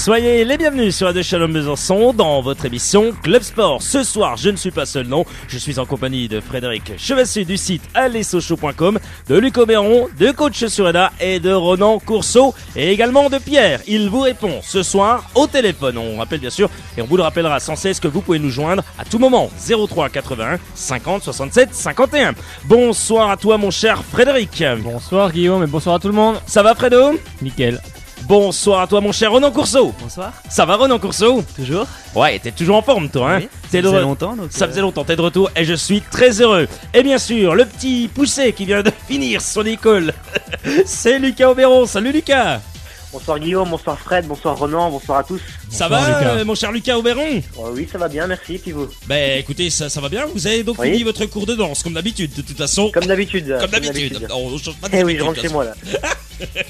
Soyez les bienvenus sur Radio Shalom Besançon dans votre émission Club Sport. Ce soir, je ne suis pas seul, non. Je suis en compagnie de Frédéric Chevassu du site allesochaux.com, de Luc Auberon, de Coach Sureda et de Ronan Courceau et également de Pierre. Il vous répond ce soir au téléphone. On rappelle bien sûr et on vous le rappellera sans cesse que vous pouvez nous joindre à tout moment 03 81 50 67 51. Bonsoir à toi mon cher Frédéric. Bonsoir Guillaume et bonsoir à tout le monde. Ça va Fredo? Nickel. Bonsoir à toi mon cher Ronan Courceau. Bonsoir. Ça va Ronan Courceau? Toujours. Ouais, t'es toujours en forme toi, hein? Oui, ça faisait longtemps donc. Ça faisait longtemps, t'es de retour et je suis très heureux. Et bien sûr, le petit poussé qui vient de finir son école, c'est Lucas Auberon. Salut Lucas. Bonsoir Guillaume, bonsoir Fred, bonsoir Ronan, bonsoir à tous. Ça Bonsoir, va Lucas. mon cher Lucas Auberon? Oui, ça va bien, merci, et puis vous? Ben écoutez, ça va bien, vous avez donc Oui. fini votre cours de danse comme d'habitude, de toute façon. Comme d'habitude. Comme d'habitude. On change pas Eh oui, d'habitude, je rentre de chez toute moi là.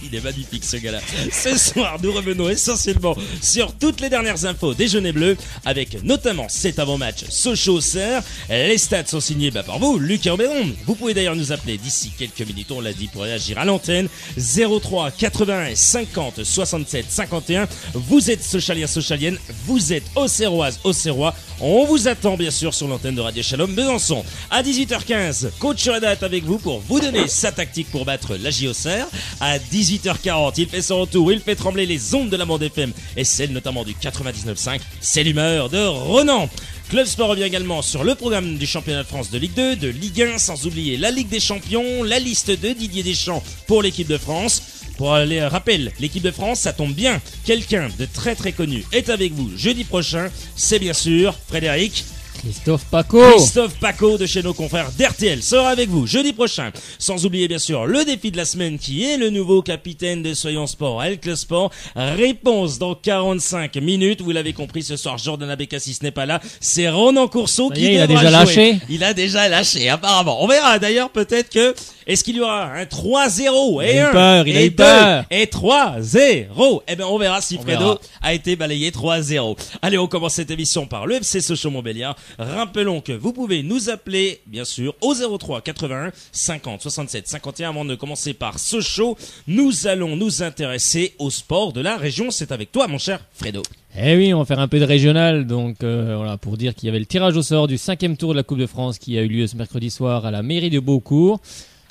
Il est magnifique ce gars-là. Ce soir, nous revenons essentiellement sur toutes les dernières infos des Jaunets Bleus, avec notamment cet avant-match Sochaux-Auxerre. Les stats sont signés par vous, Lucas Auberon. Vous pouvez d'ailleurs nous appeler d'ici quelques minutes, on l'a dit, pour réagir à l'antenne. 03 81 50 67 51. Vous êtes Sochaliens, Sochaliennes, vous êtes Auxerroises, Auxerrois. On vous attend bien sûr sur l'antenne de Radio Shalom Besançon. À 18h15, Coach Sureda est avec vous pour vous donner sa tactique pour battre la Auxerre. À 18h40, il fait son retour, il fait trembler les ondes de la bande FM et celle notamment du 99.5. C'est l'humeur de Ronan. Club Sport revient également sur le programme du championnat de France de Ligue 2, de Ligue 1, sans oublier la Ligue des Champions, la liste de Didier Deschamps pour l'équipe de France. Pour les rappels, l'équipe de France, ça tombe bien. Quelqu'un de très très connu est avec vous jeudi prochain. C'est bien sûr Frédéric. Christophe Paco. Christophe Paco de chez nos confrères d'RTL sera avec vous jeudi prochain. Sans oublier bien sûr le défi de la semaine qui est le nouveau capitaine de Soyons Sport, El Club Sport. Réponse dans 45 minutes. Vous l'avez compris, ce soir Jordan Abécassis n'est pas là. C'est Ronan Courceau qui Il a devra déjà jouer. lâché. Il a déjà lâché apparemment. On verra d'ailleurs peut-être que est-ce qu'il y aura un 3-0 et Il a eu 1 peur, il a et eu 2 peur. et 3-0. Eh bien on verra si On Fredo verra. a été balayé 3-0. Allez, on commence cette émission par le FC Sochaux-Montbéliard. Rappelons que vous pouvez nous appeler, bien sûr, au 03 81 50 67 51. Avant de commencer par Sochaux, nous allons nous intéresser au sport de la région. C'est avec toi, mon cher Fredo. Eh oui, on va faire un peu de régional, donc voilà, pour dire qu'il y avait le tirage au sort du 5e tour de la Coupe de France qui a eu lieu ce mercredi soir à la mairie de Beaucourt,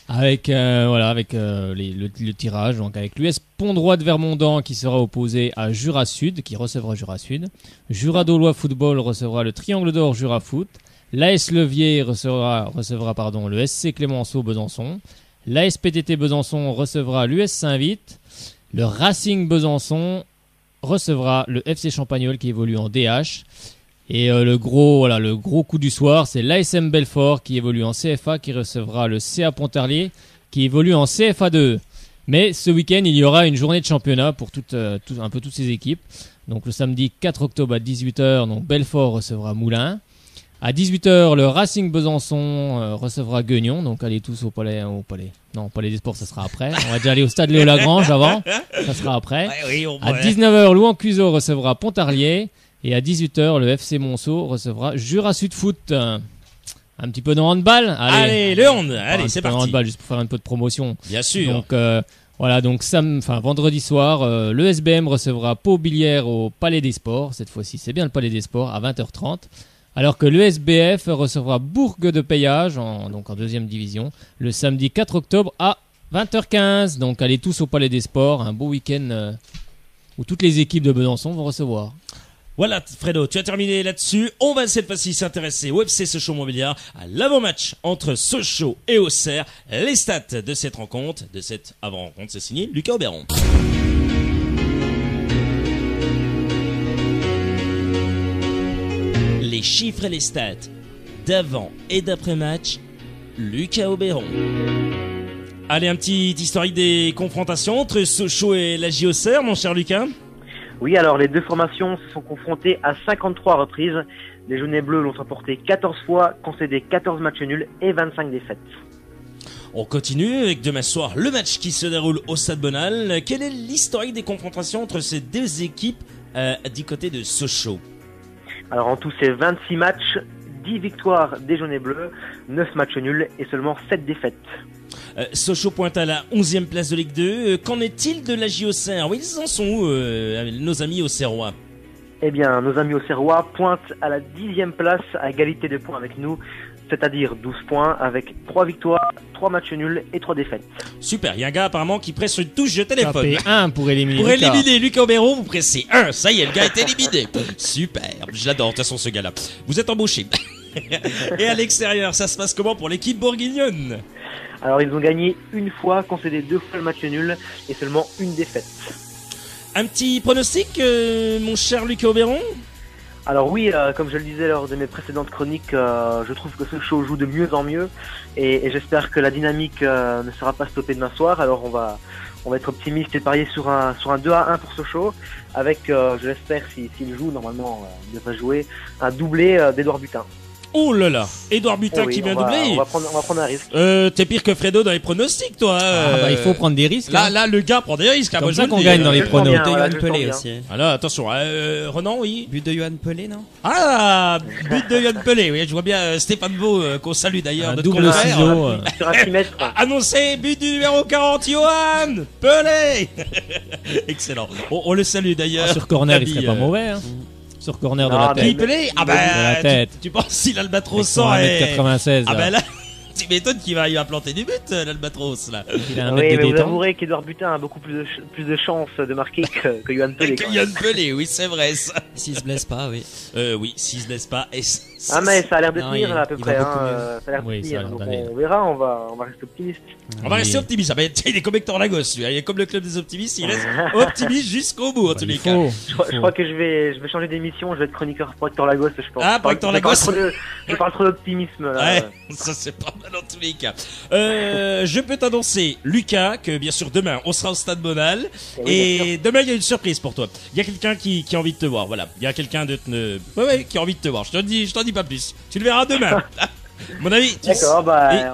avec le tirage, donc avec l'US Pont-Droit de Vermondans qui sera opposé à Jura Sud, qui recevra Jura Sud. Jura Dolois Football recevra le Triangle d'Or Jura Foot. L'AS Levier recevra le SC Clémenceau Besançon. L'AS PTT Besançon recevra l'US Saint-Vite. Le Racing Besançon recevra le FC Champagnol qui évolue en DH. Et le gros coup du soir, c'est l'ASM Belfort qui évolue en CFA qui recevra le CA Pontarlier qui évolue en CFA2. Mais ce week-end, il y aura une journée de championnat pour un peu toutes ces équipes. Donc le samedi 4 octobre à 18h, donc Belfort recevra Moulins. À 18h, le Racing Besançon recevra Guignon. Donc allez tous au palais. Non, Palais des Sports, ça sera après. On va déjà aller au stade Léo Lagrange avant. Ça sera après. À 19h, Louan-Cuiseau recevra Pontarlier. Et à 18h, le FC Monceau recevra Jura Sud Foot. Un petit peu de handball. Allez, le hand. Allez, c'est Un peu de parti. handball, juste pour faire un peu de promotion. Bien sûr. Donc voilà, donc vendredi soir, le SBM recevra Pau-Billière au Palais des Sports. Cette fois-ci, c'est bien le Palais des Sports à 20h30. Alors que le SBF recevra Bourg de Péage, donc en deuxième division, le samedi 4 octobre à 20h15. Donc allez tous au Palais des Sports, un beau week-end où toutes les équipes de Besançon vont recevoir. Voilà, Fredo, tu as terminé là-dessus. On va cette fois-ci s'intéresser au FC Sochaux-Montbéliard, à l'avant-match entre Sochaux et Auxerre. Les stats de cette rencontre, de cette avant-rencontre, c'est signé Lucas Auberon. Les chiffres et les stats d'avant et d'après-match, Lucas Auberon. Allez, un petit historique des confrontations entre Sochaux et la Auxerre, mon cher Lucas. Oui, alors les deux formations se sont confrontées à 53 reprises. Les Jaunets Bleus l'ont remporté 14 fois, concédé 14 matchs nuls et 25 défaites. On continue avec demain soir le match qui se déroule au Stade Bonal. Quel est l'historique des confrontations entre ces deux équipes du côté de Sochaux? Alors en tout, c'est 26 matchs, 10 victoires des Jaunets Bleus, 9 matchs nuls et seulement 7 défaites. Sochaux pointe à la 11e place de Ligue 2. Qu'en est-il de la JOCR? Oui, ils en sont où, nos amis auxerrois? Eh bien, nos amis auxerrois pointent à la 10e place à égalité de points avec nous, c'est-à-dire 12 points avec 3 victoires, 3 matchs nuls et 3 défaites. Super, il y a un gars apparemment qui presse une touche de téléphone. Tapez 1 pour éliminer Pour Lucas. éliminer Lucas Aubéron, vous pressez 1. Ça y est, le gars est éliminé. Super, je l'adore de toute façon ce gars-là. Vous êtes embauché. Et à l'extérieur, ça se passe comment pour l'équipe bourguignonne? Alors, ils ont gagné une fois, concédé 2 fois le match nul et seulement une défaite. Un petit pronostic, mon cher Lucas Aubéron? Alors oui, comme je le disais lors de mes précédentes chroniques, je trouve que Sochaux joue de mieux en mieux et j'espère que la dynamique ne sera pas stoppée demain soir. Alors on va être optimiste et parier sur un 2-1 pour Sochaux avec, je l'espère, s'il joue, normalement il devrait jouer, un doublé d'Edouard Butin. Oh là là, Edouard Butin Oui, qui vient on va doubler. prendre un risque. T'es pire que Fredo dans les pronostics, toi. Il faut prendre des risques. hein. Là, le gars prend des risques. C'est moi, comme je ça vous le qu'on dis. gagne dans les Je le sens pronos. bien, De voilà, Johan je le sens Pelé bien. aussi. Alors attention, Renan, oui. But de Johan Pelé, non? Ah, but de Yann Pelé, oui, je vois bien Stéphane Vaux, qu'on salue d'ailleurs, Un notre double confrère. ciseau. Sur un 6 mètres. Annoncé, but du numéro 40, Johan Pelé. Excellent. On le salue d'ailleurs. Sur corner, il Gabi, serait pas mauvais. Hein. Sur corner de Non, la mais- Qui tête. Pelé? Ah De la bah, tête. tu penses si l'Albatros Sur sort et... 1m96. Ah bah là, tu m'étonnes qu'il va planter du but, l'Albatros, là. Il a un Oui, mètre de mais vous détente. avouerez qu'Edouard Butin a beaucoup plus de chances de marquer que Johan Pelé. Que quand même. Yann Pelé, oui, c'est vrai, ça. S'il se blesse pas, oui. Oui, s'il se laisse pas. Et Ah mais ça a l'air de Non, tenir il- là, à peu il va près. beaucoup mieux. Ça a l'air de Oui, ça a tenir. l'air Donc d'aller. on verra, on va rester optimiste. on va rester Oui. optimiste. Ah bah, tiens, il est comme Hector Lagos, lui. Il est comme le club des optimistes, il reste optimiste jusqu'au bout, en tous les Il cas. faut. Je crois que je vais changer d'émission, je vais être chroniqueur pour Hector Lagos, je pense. Ah, pour Hector Lagos. Je parle trop d'optimisme là. Ouais, ça c'est pas mal en tous les cas. Je peux t'annoncer, Lucas, que bien sûr demain on sera au Stade Bonal. Oui, bien Et demain il y a une surprise pour toi. Il y a quelqu'un qui a envie de te voir, voilà. Il y a quelqu'un ouais, qui a envie de te voir. Je t'en dis pas plus. Tu le verras demain. Mon avis, D'accord,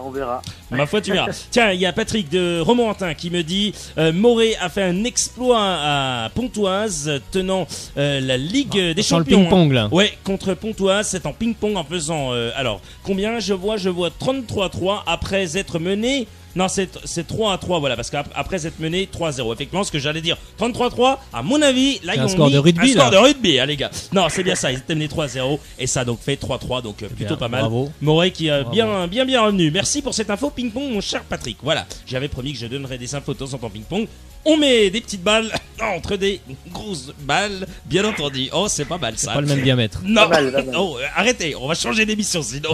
on verra. ma foi, tu verras. Tiens, il y a Patrick de Romorantin qui me dit Moré a fait un exploit à Pontoise, tenant la Ligue des Sans le Champions. ping-pong là. Ouais, contre Pontoise, c'est en ping-pong en faisant. Alors, combien je vois 33-3 après être mené. Non, c'est 3-3, voilà, parce qu'après être mené 3-0. Effectivement, ce que j'allais dire, 33-3, à mon avis, là, C'est ils un ont score mis de rugby, un score là. de rugby, hein, les gars. Non, c'est bien ça, ils étaient menés 3-0, et ça a donc fait 3-3, donc plutôt Bien, pas mal. bravo. Morey qui a Bravo. bien revenu. Merci pour cette info ping-pong, mon cher Patrick. Voilà, j'avais promis que je donnerais des infos de temps en temps ping-pong. On met des petites balles entre des grosses balles, bien entendu. Oh, c'est pas mal ça. Pas le même diamètre. Non, Pas mal. Oh, arrêtez, on va changer d'émission sinon.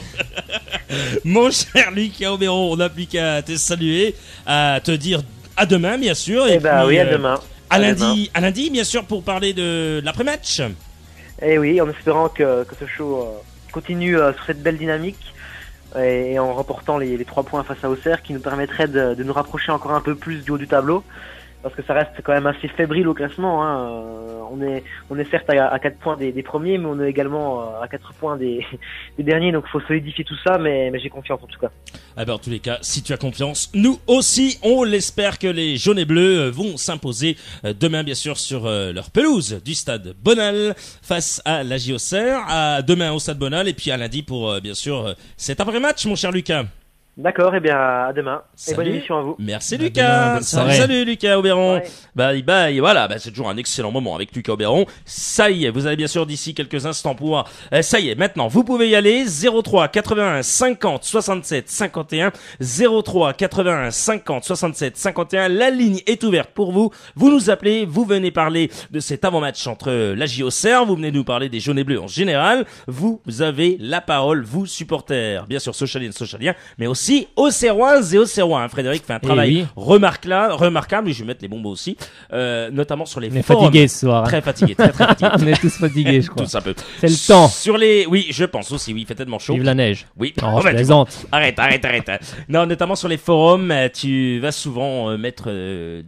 Mon cher Lucas Aubéron, on n'a plus qu'à te saluer, à te dire à demain, bien sûr. Eh ben puis, oui, à demain. À demain. lundi, bien sûr, pour parler de l'après-match. Et oui, en espérant que Sochaux continue sur cette belle dynamique et en remportant les 3 points face à Auxerre qui nous permettraient de nous rapprocher encore un peu plus du haut du tableau. Parce que ça reste quand même assez fébrile au classement. Hein. On est certes à 4 points des premiers, mais on est également à 4 points des derniers. Donc il faut solidifier tout ça, mais j'ai confiance en tout cas. Ah ben, en tous les cas, si tu as confiance, nous aussi, on l'espère que les jaunes et bleus vont s'imposer demain, bien sûr, sur leur pelouse du stade Bonal face à la JOCR. À demain au stade Bonal et puis à lundi pour, bien sûr, cet après-match, mon cher Lucas. D'accord, et bien à demain. Et bonne Salut. émission à vous. Merci À Lucas. demain, bonne soirée. Salut Lucas Aubéron. Ouais. Voilà, c'est toujours un excellent moment avec Lucas Aubéron. Ça y est, vous avez bien sûr d'ici quelques instants pouvoir. Ça y est, maintenant vous pouvez y aller. 03 81 50 67 51 03 81 50 67 51. La ligne est ouverte pour vous. Vous nous appelez, vous venez parler de cet avant-match entre la JOCR, vous venez nous parler des jaunes et bleus en général. Vous avez la parole, vous supporters, bien sûr socialiens, mais aussi auxerroises et auxerrois. Hein. Frédéric fait un travail oui. remarquable, je vais mettre les bombes aussi, notamment sur les On est forums. fatigué ce soir. hein. Très fatigué, très fatigué. On est tous fatigués, je crois. Tout ça peut. C'est le temps. Sur les, oui, je pense aussi, oui, il fait tellement chaud. Vive la neige. Oui, Non, Oh, je bah, tu- plaisante. Arrête. Non, notamment sur les forums, tu vas souvent mettre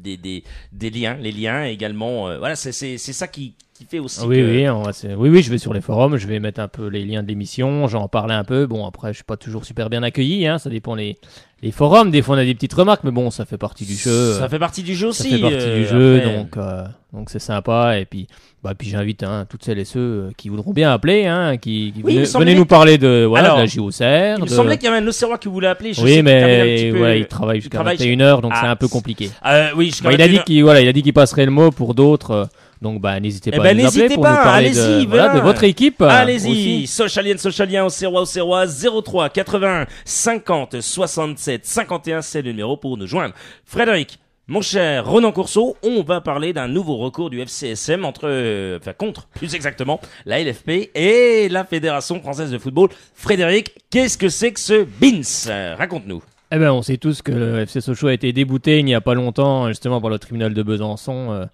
des liens, les liens également. Voilà, c'est ça qui fait aussi. Oui, que... oui, je vais sur les forums, je vais mettre un peu les liens de l'émission, j'en parlais un peu. Bon, après, je suis pas toujours super bien accueilli, hein, ça dépend les les forums, des fois on a des petites remarques, mais bon, ça fait partie du jeu. Ça fait partie du jeu Ça aussi. fait partie du jeu, après. donc c'est sympa. Et puis j'invite toutes celles et ceux qui voudront bien appeler, qui Oui, il me semblait venez nous parler de Alors, la JOCR. Il me semblait qu'il y avait un Auxerrois qui voulait appeler. Je sais Oui, qu'il termine un mais petit peu- ouais, il travaille jusqu'à travaille 21h, donc Ah, c'est un peu compliqué. Oui, jusqu'à Il a dit 21h. il a dit qu'il passerait le mot pour d'autres. Donc n'hésitez Eh pas ben, à nous appeler n'hésitez pour pas, nous parler allez-y, de voilà. votre équipe. Allez-y, aussi. Socialien, Auxerrois, 03 80 50 67 51, c'est le numéro pour nous joindre. Frédéric, mon cher Ronan Courceau, on va parler d'un nouveau recours du FCSM contre, plus exactement, la LFP et la Fédération Française de Football. Frédéric, qu'est-ce que c'est que ce BINS? Raconte-nous. Eh ben, on sait tous que le FC Sochaux a été débouté il n'y a pas longtemps, justement par le tribunal de Besançon.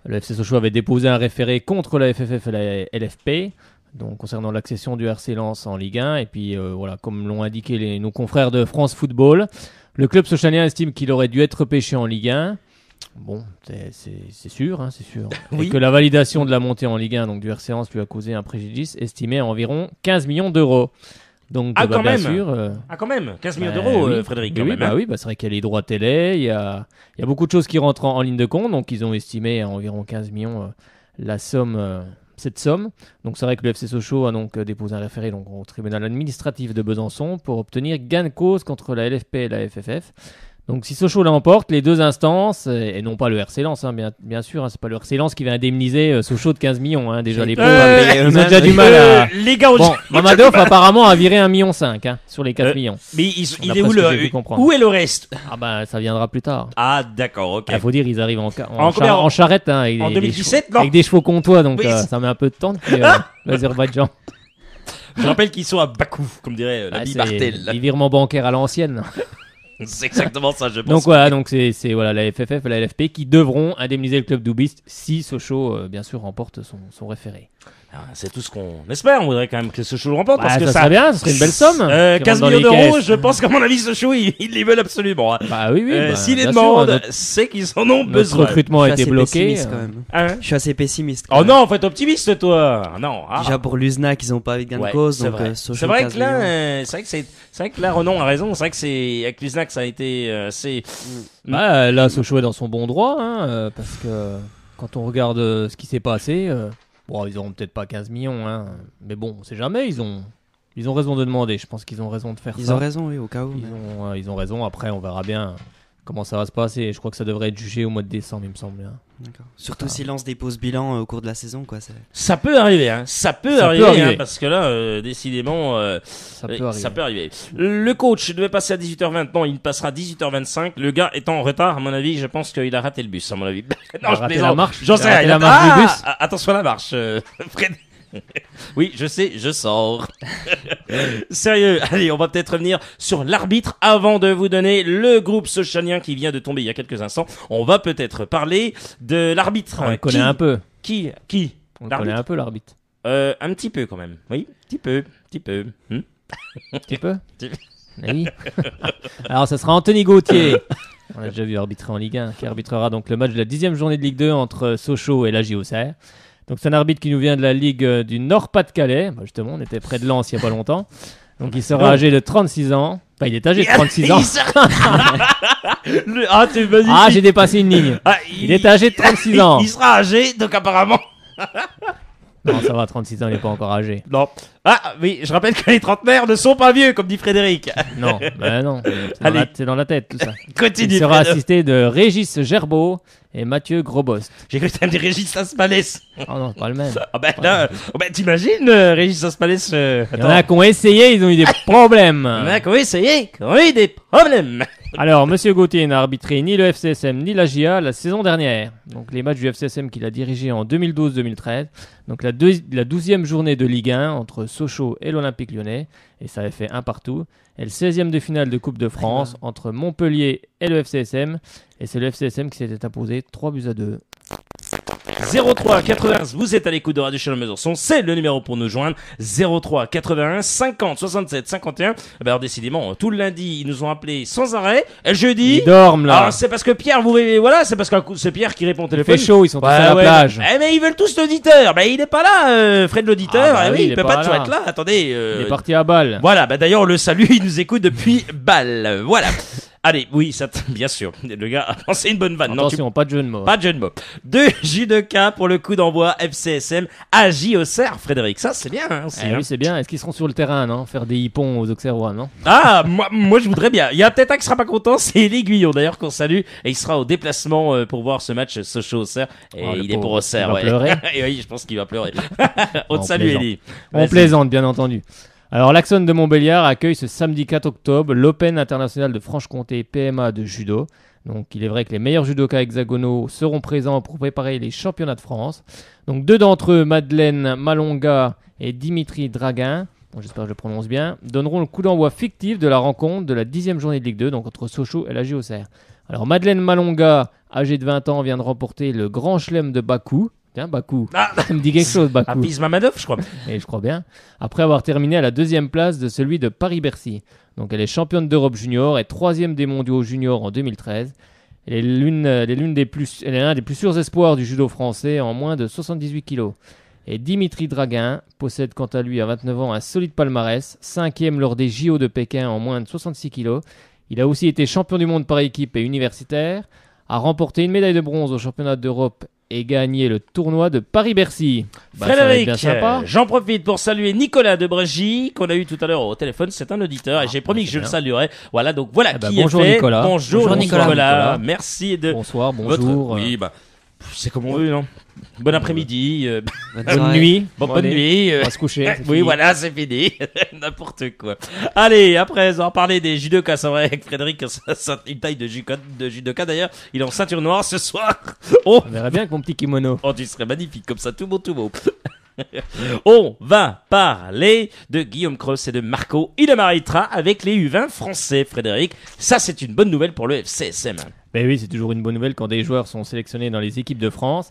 Le FC Sochaux avait déposé un référé contre la FFF et la LFP, donc concernant l'accession du RC Lens en Ligue 1. Et puis voilà, comme l'ont indiqué nos confrères de France Football, le club sochalien estime qu'il aurait dû être repêché en Ligue 1. Bon, c'est sûr, c'est sûr. Oui. Et que la validation de la montée en Ligue 1 donc du RC Lens lui a causé un préjudice estimé à environ 15 millions d'euros. Donc, Ah, quand bien même. sûr. Ah, quand même, 15 millions d'euros, Oui. Frédéric, Oui, quand oui, même. hein. oui, c'est vrai qu'il y a les droits télé, il y a beaucoup de choses qui rentrent en ligne de compte, donc ils ont estimé à environ 15 millions cette somme. Donc c'est vrai que le FC Sochaux a donc déposé un référé donc, au tribunal administratif de Besançon pour obtenir gain de cause contre la LFP et la FFF. Donc si Sochaux l'emporte, les deux instances, et non pas le RC Lens, bien sûr, c'est pas le RC Lens qui va indemniser Sochaux de 15 millions, déjà les pauvres, ils ont déjà du mal à... Les gars, Bon, Mamadov apparemment a viré 1,5 million sur les 4 millions. mais il est D'après où ce que j'ai pu comprendre. où est le reste? Ah ça viendra plus tard. Ah, d'accord, ok. Il faut dire, ils arrivent en combien, en charrette, avec, en des 2017, chevaux, non avec des chevaux comtois, donc Oui, ça met un peu de temps depuis l'Azerbaïdjan. Je rappelle qu'ils sont à Bakou, comme dirait l'ami C'est Bartel. les virements bancaires à l'ancienne. C'est exactement ça, je pense. Donc voilà, donc c'est la FFF et la LFP qui devront indemniser le club d'Oubiste si Sochaux, bien sûr, remporte son référé. Ah, c'est tout ce qu'on espère. On voudrait quand même que Sochaux le remporte. parce que ça serait bien, ce serait une belle somme. Qui 15 rentre dans millions les d'euros, caisses. je pense qu'à mon avis, Sochaux, ils les veulent absolument. Bah oui, S'ils les bien sûr, demandent, c'est qu'ils en ont notre besoin. recrutement a Je suis été assez bloqué. pessimiste, quand même. Hein Je suis assez pessimiste. quand Oh même. non, faut être optimiste, toi. Non. Ah. Déjà pour l'USNAC, ils ont pas eu gain Ouais, de cause, c'est donc vrai. Sochaux, C'est vrai 15 que là, millions. c'est vrai que là, Renan a raison. C'est vrai que c'est avec l'USNAC, ça a été assez. Là, Sochaux est dans son bon droit, parce que quand on regarde ce qui s'est passé, ils auront peut-être pas 15 millions, mais bon, on sait jamais, ils ont raison de demander, je pense qu'ils ont raison de faire Ils ça. ont raison, oui, au cas où. mais- Ils ont raison, après on verra bien comment ça va se passer. Je crois que ça devrait être jugé au mois de décembre, il me semble. D'accord. Surtout s'ils lancent des pauses bilan au cours de la saison, quoi. Ça peut arriver, hein. Ça peut arriver. Parce que là, décidément, Ça peut arriver. ça peut arriver. Le coach devait passer à 18h20. Non, il passera à 18h25. Le gars étant en retard, à mon avis, je pense qu'il a raté le bus, à mon avis. Il a raté la marche. J'en Il a sais raté rien. la marche du bus. Attention à la marche, Fred. Oui, je sais, je sors. Sérieux, allez, on va peut-être revenir sur l'arbitre avant de vous donner le groupe sochalien qui vient de tomber il y a quelques instants. On va peut-être parler de l'arbitre. On le connaît un peu. Qui On le L'arbitre. connaît un peu, l'arbitre. Un petit peu quand même. Oui, petit peu. Un petit peu Petit peu. Oui. Alors, ça sera Anthony Gauthier. On l'a déjà vu arbitrer en Ligue 1, qui arbitrera donc le match de la 10e journée de Ligue 2 entre Sochaux et la JOCR. Donc, c'est un arbitre qui nous vient de la Ligue du Nord-Pas-de-Calais. Justement, on était près de Lens il n'y a pas longtemps. Donc, il sera âgé de 36 ans. Enfin, il est âgé de 36 ans. T'es magnifique. Ah, j'ai dépassé une ligne. Il est âgé de 36 ans. Il sera âgé, donc apparemment. Non, ça va, 36 ans, il n'est pas encore âgé. Non. Ah, oui, je rappelle que les trentenaires ne sont pas vieux, comme dit Frédéric. Non, non. Allez. C'est dans la tête, tout ça. Continue. Il sera Fred. assisté de Régis Gerbeau et Mathieu Grosbost. J'ai cru que t'aimes des Régis Aspalès. Oh non, c'est pas le même. Ah ben là, t'imagines, Régis Aspalès. Il y en a qui ont essayé, ils ont eu des problèmes. Oui, ça y est, oui, des problèmes. Alors, Monsieur Gauthier n'a arbitré ni le FCSM ni la JA la saison dernière. Donc, les matchs du FCSM qu'il a dirigés en 2012-2013. Donc, la 12e journée de Ligue 1 entre Sochaux et l'Olympique Lyonnais. Et ça avait fait un partout. Et le 16e de finale de Coupe de France entre Montpellier et le FCSM. Et c'est le FCSM qui s'était imposé 3-2. 03 81, vous êtes à l'écoute de Radio Chalon-Besançon, c'est le numéro pour nous joindre. 03 81 50 67 51. Ben alors décidément, tout le lundi, ils nous ont appelés sans arrêt. Et jeudi, Ils dorment là. alors c'est parce que Pierre, c'est parce que c'est Pierre qui répond au Il téléphone. fait chaud, ils sont tous à la plage. Mais ils veulent tous l'auditeur. Ben il est pas là, Fred l'auditeur. Ah bah Eh oui, il il est peut pas pas toujours là. être là. Attendez. Il est parti à balle. Voilà, bah d'ailleurs on le salue, il nous écoute depuis Bâle. Voilà. Allez, oui, ça, bien sûr. Le gars a pensé une bonne vanne. Non, Attention, pas de jeu de mots. pas de jeu de mots. 2 judokas pour le coup d'envoi FCSM à J-Auxerre, Frédéric. Ça, c'est bien, hein, aussi, hein. Oui, c'est bien. Est-ce qu'ils seront sur le terrain, non? Faire des hippons aux Auxerrois, non? Ah, moi, je voudrais bien. Il y a peut-être un qui sera pas content, c'est l'Aiguillon, d'ailleurs, qu'on salue. Et il sera au déplacement pour voir ce match Sochaux-Auxerre. Et Oh, le il est pauvre. pour Auxerre, Il va ouais. pleurer. Et oui, je pense qu'il va pleurer. On te On salue, plaisante. Elie. On Vas-y. plaisante, bien entendu. Alors, l'Axon de Montbéliard accueille ce samedi 4 octobre l'Open international de Franche-Comté PMA de judo. Donc, il est vrai que les meilleurs judokas hexagonaux seront présents pour préparer les championnats de France. Donc, 2 d'entre eux, Madeleine Malonga et Dimitri Draguin, bon, j'espère que je le prononce bien, donneront le coup d'envoi fictif de la rencontre de la 10e journée de Ligue 2, donc entre Sochaux et la J-Auxerre. Alors, Madeleine Malonga, âgée de 20 ans, vient de remporter le Grand Chelem de Bakou. Tiens, Bakou. Ah, Ça me dit quelque chose, Bakou. Hafiz Mamadov, je crois. Et je crois bien, après avoir terminé à la 2e place de celui de Paris-Bercy. Donc elle est championne d'Europe junior et 3e des mondiaux juniors en 2013. Elle est l'un des plus sûrs espoirs du judo français en moins de 78 kilos. Et Dimitri Draguin possède quant à lui à 29 ans un solide palmarès, 5e lors des JO de Pékin en moins de 66 kilos. Il a aussi été champion du monde par équipe et universitaire, a remporté une médaille de bronze au championnat d'Europe et gagné le tournoi de Paris-Bercy. Ça va être Frédéric, bien sympa. j'en profite pour saluer Nicolas de Brégy, qu'on a eu tout à l'heure au téléphone. C'est un auditeur et j'ai promis que je le saluerai. Voilà, donc voilà Eh ben, qui bonjour est fait. Nicolas. Bonjour Bonjour Nicolas. Merci de Bonsoir, votre... bonjour, Oui, bah, c'est comme on veut, non? Bon après-midi, bonne nuit. bonne allez, nuit. On va se coucher. c'est Oui, fini. voilà, c'est fini. N'importe quoi. Allez, après avoir parlé des judokas, c'est vrai avec Frédéric, une taille de judoka d'ailleurs, il est en ceinture noire ce soir. Oh, On verrait bien avec mon petit kimono. oh, tu serais magnifique comme ça, tout beau, tout beau. On va parler de Guillaume Cross et de Marco Ilamaritra avec les U20 français, Frédéric. Ça, c'est une bonne nouvelle pour le FCSM. Ben oui, c'est toujours une bonne nouvelle quand des joueurs sont sélectionnés dans les équipes de France.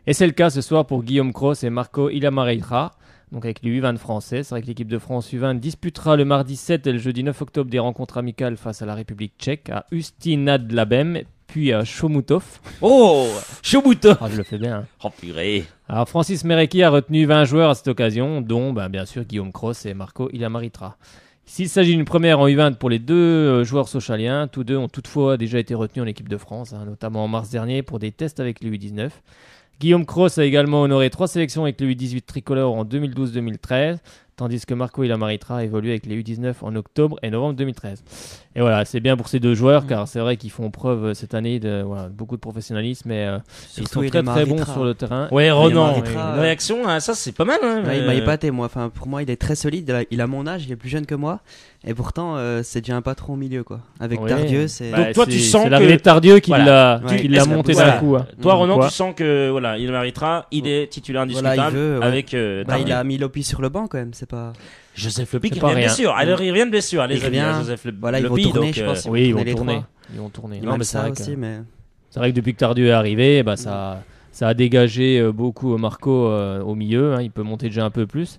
Et c'est le cas ce soir pour Guillaume Cross et Marco Ilamaritra. Donc avec les U20 français, c'est vrai que l'équipe de France U20 disputera le mardi 7 et le jeudi 9 octobre des rencontres amicales face à la République tchèque, à Ustinad-Labem, puis à Chomutov. Oh, Chomutov. Ah, je le fais bien. Hein. Oh purée. Alors Francis Mereki a retenu 20 joueurs à cette occasion, dont bien sûr Guillaume Cross et Marco Ilamaritra. S'il s'agit d'une première en U20 pour les deux joueurs sochaliens, tous deux ont toutefois déjà été retenus en équipe de France, notamment en mars dernier pour des tests avec les U19. Guillaume Cross a également honoré 3 sélections avec les U18 tricolores en 2012-2013, tandis que Marco Ilamaritra a évolué avec les U19 en octobre et novembre 2013. Et voilà, c'est bien pour ces deux joueurs, car c'est vrai qu'ils font preuve cette année de beaucoup de professionnalisme, mais ils sont très très bons sur le terrain. Ouais, Ronan, Ilamaritra, une réaction, hein, ça c'est pas mal. Hein, Ouais, il m'a épaté, moi. Enfin, pour moi, il est très solide. Il a mon âge, il est plus jeune que moi. Et pourtant, c'est déjà un patron au milieu, quoi. Avec Ouais. Tardieu, c'est. Donc, toi, tu sens c'est que- l'arrivée de Tardieu qui Voilà. l'a qui Ouais. l'a Est-ce que- monté voilà. d'un coup. Hein. Toi, Ronan, Quoi. tu sens que voilà, Ilamaritra, il est titulaire indiscutable Voilà, il veut, ouais. avec Bah, Tardieu. il a mis Lopi sur le banc, quand même. C'est pas. Joseph Lopi C'est qui pas revient de rien. blessure. Alors, il revient de blessure, les Il amis. revient. Joseph Voilà, ils vont Lopi, tourner, donc, je pense. Oui, ils vont tourner les tourner. trois. Ils vont tourner. Il Non, mais manque c'est ça vrai que aussi, mais. c'est vrai que depuis que Tardieu est arrivé, ça a dégagé beaucoup Marco au milieu. Hein. Il peut monter déjà un peu plus.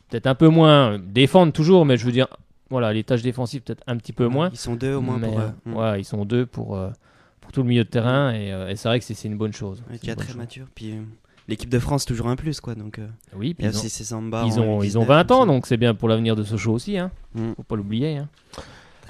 Peut-être un peu moins défendre toujours, mais je veux dire, voilà, les tâches défensives peut-être un petit peu moins. Ils sont deux au moins Mais, pour. ouais, ils sont deux pour tout le milieu de terrain et c'est vrai que c'est une bonne chose. Ouais, C'est qui est une bonne très chose. mature. Puis l'équipe de France, toujours un plus, quoi. Donc, Oui, il puis y a aussi ces Samba. ils ont 19, 20 ans, comme ça. donc c'est bien pour l'avenir de Sochaux aussi. Hein. Mm. Faut pas l'oublier. Hein.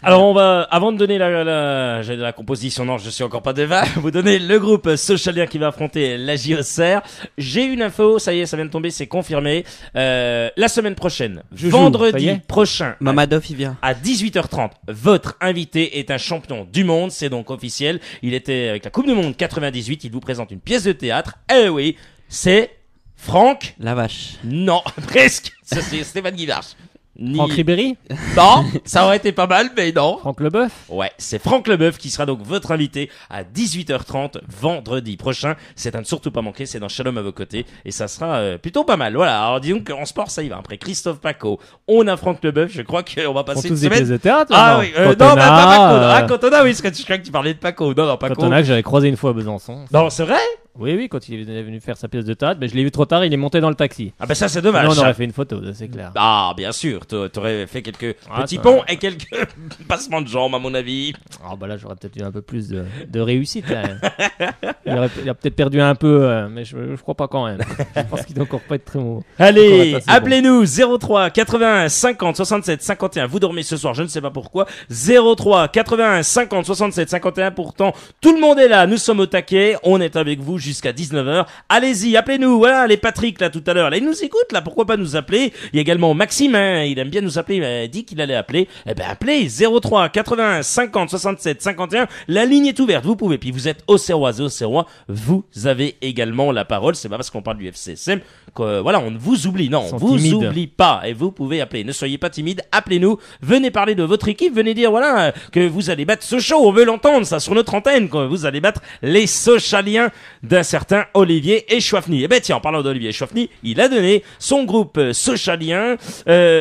Alors on va, avant de donner la composition, non, je suis encore pas devant, vous donner le groupe socialien qui va affronter la JOCR. J'ai une info, ça y est, ça vient de tomber, c'est confirmé. La semaine prochaine, Je joue, ça y vendredi est. prochain, Mamadov, il vient. à 18h30, votre invité est un champion du monde, c'est donc officiel. Il était avec la Coupe du Monde 98, il vous présente une pièce de théâtre. Eh oui, c'est Franck. La vache. Non, presque. Ça, c'est Stéphane Guivarch. Ni- Franck Ribéry, Non, ça aurait été pas mal, mais non. Franck Leboeuf. Ouais, c'est Franck Leboeuf qui sera donc votre invité à 18h30 vendredi prochain. C'est à ne surtout pas manquer, c'est dans Shalom à vos côtés et ça sera plutôt pas mal. Voilà, alors disons qu'en sport ça y va. Après Christophe Paco, on a Franck Leboeuf, je crois qu'on va Font passer tous une des pièces semaine. de théâtre. Ah non oui, non, Cantona, pas Paco. Ah, Cantona, oui, parce que je crois que tu parlais de Paco. Non, Paco. Cantona que j'avais croisé une fois à Besançon. Non, c'est vrai? Oui, quand il est venu faire sa pièce de théâtre, mais je l'ai vu trop tard, il est monté dans le taxi. Ah bah ça c'est dommage. Non, on aurait fait une photo, ça, c'est clair. Ah bien sûr, t'aurais fait quelques petits ça ponts va. et quelques passements de jambes à mon avis. Ah bah là, j'aurais peut-être eu un peu plus de réussite. Hein. Il a peut-être perdu un peu, mais je crois pas quand même. Je pense qu'il doit encore pas être très mauvais. Allez, Encore assez appelez-nous 03 81 50 67 51. Vous dormez ce soir, je ne sais pas pourquoi. 03 81 50 67 51. Pourtant, tout le monde est là. Nous sommes au taquet. On est avec vous jusqu'à 19h. Allez-y, appelez-nous. Voilà, les Patrick là tout à l'heure. Là, ils nous écoutent là. Pourquoi pas nous appeler? Il y a également Maxime. Hein, il aime bien nous appeler. Il a dit qu'il allait appeler. Eh ben, appelez 03 81 50 67 51. La ligne est ouverte. Vous pouvez. Puis vous êtes Auxerrois et Auxerrois. Vous avez également la parole. C'est pas parce qu'on parle du FCSM que voilà, on ne vous oublie. Non, Ils on sont vous timides. oublie pas. Et vous pouvez appeler. Ne soyez pas timide. Appelez-nous. Venez parler de votre équipe. Venez dire voilà que vous allez battre Sochaux. On veut l'entendre ça sur notre antenne. Que vous allez battre les Sochaliens d'un certain Olivier Echouafny. Eh ben tiens, en parlant d'Olivier Echouafny, il a donné son groupe Sochalien.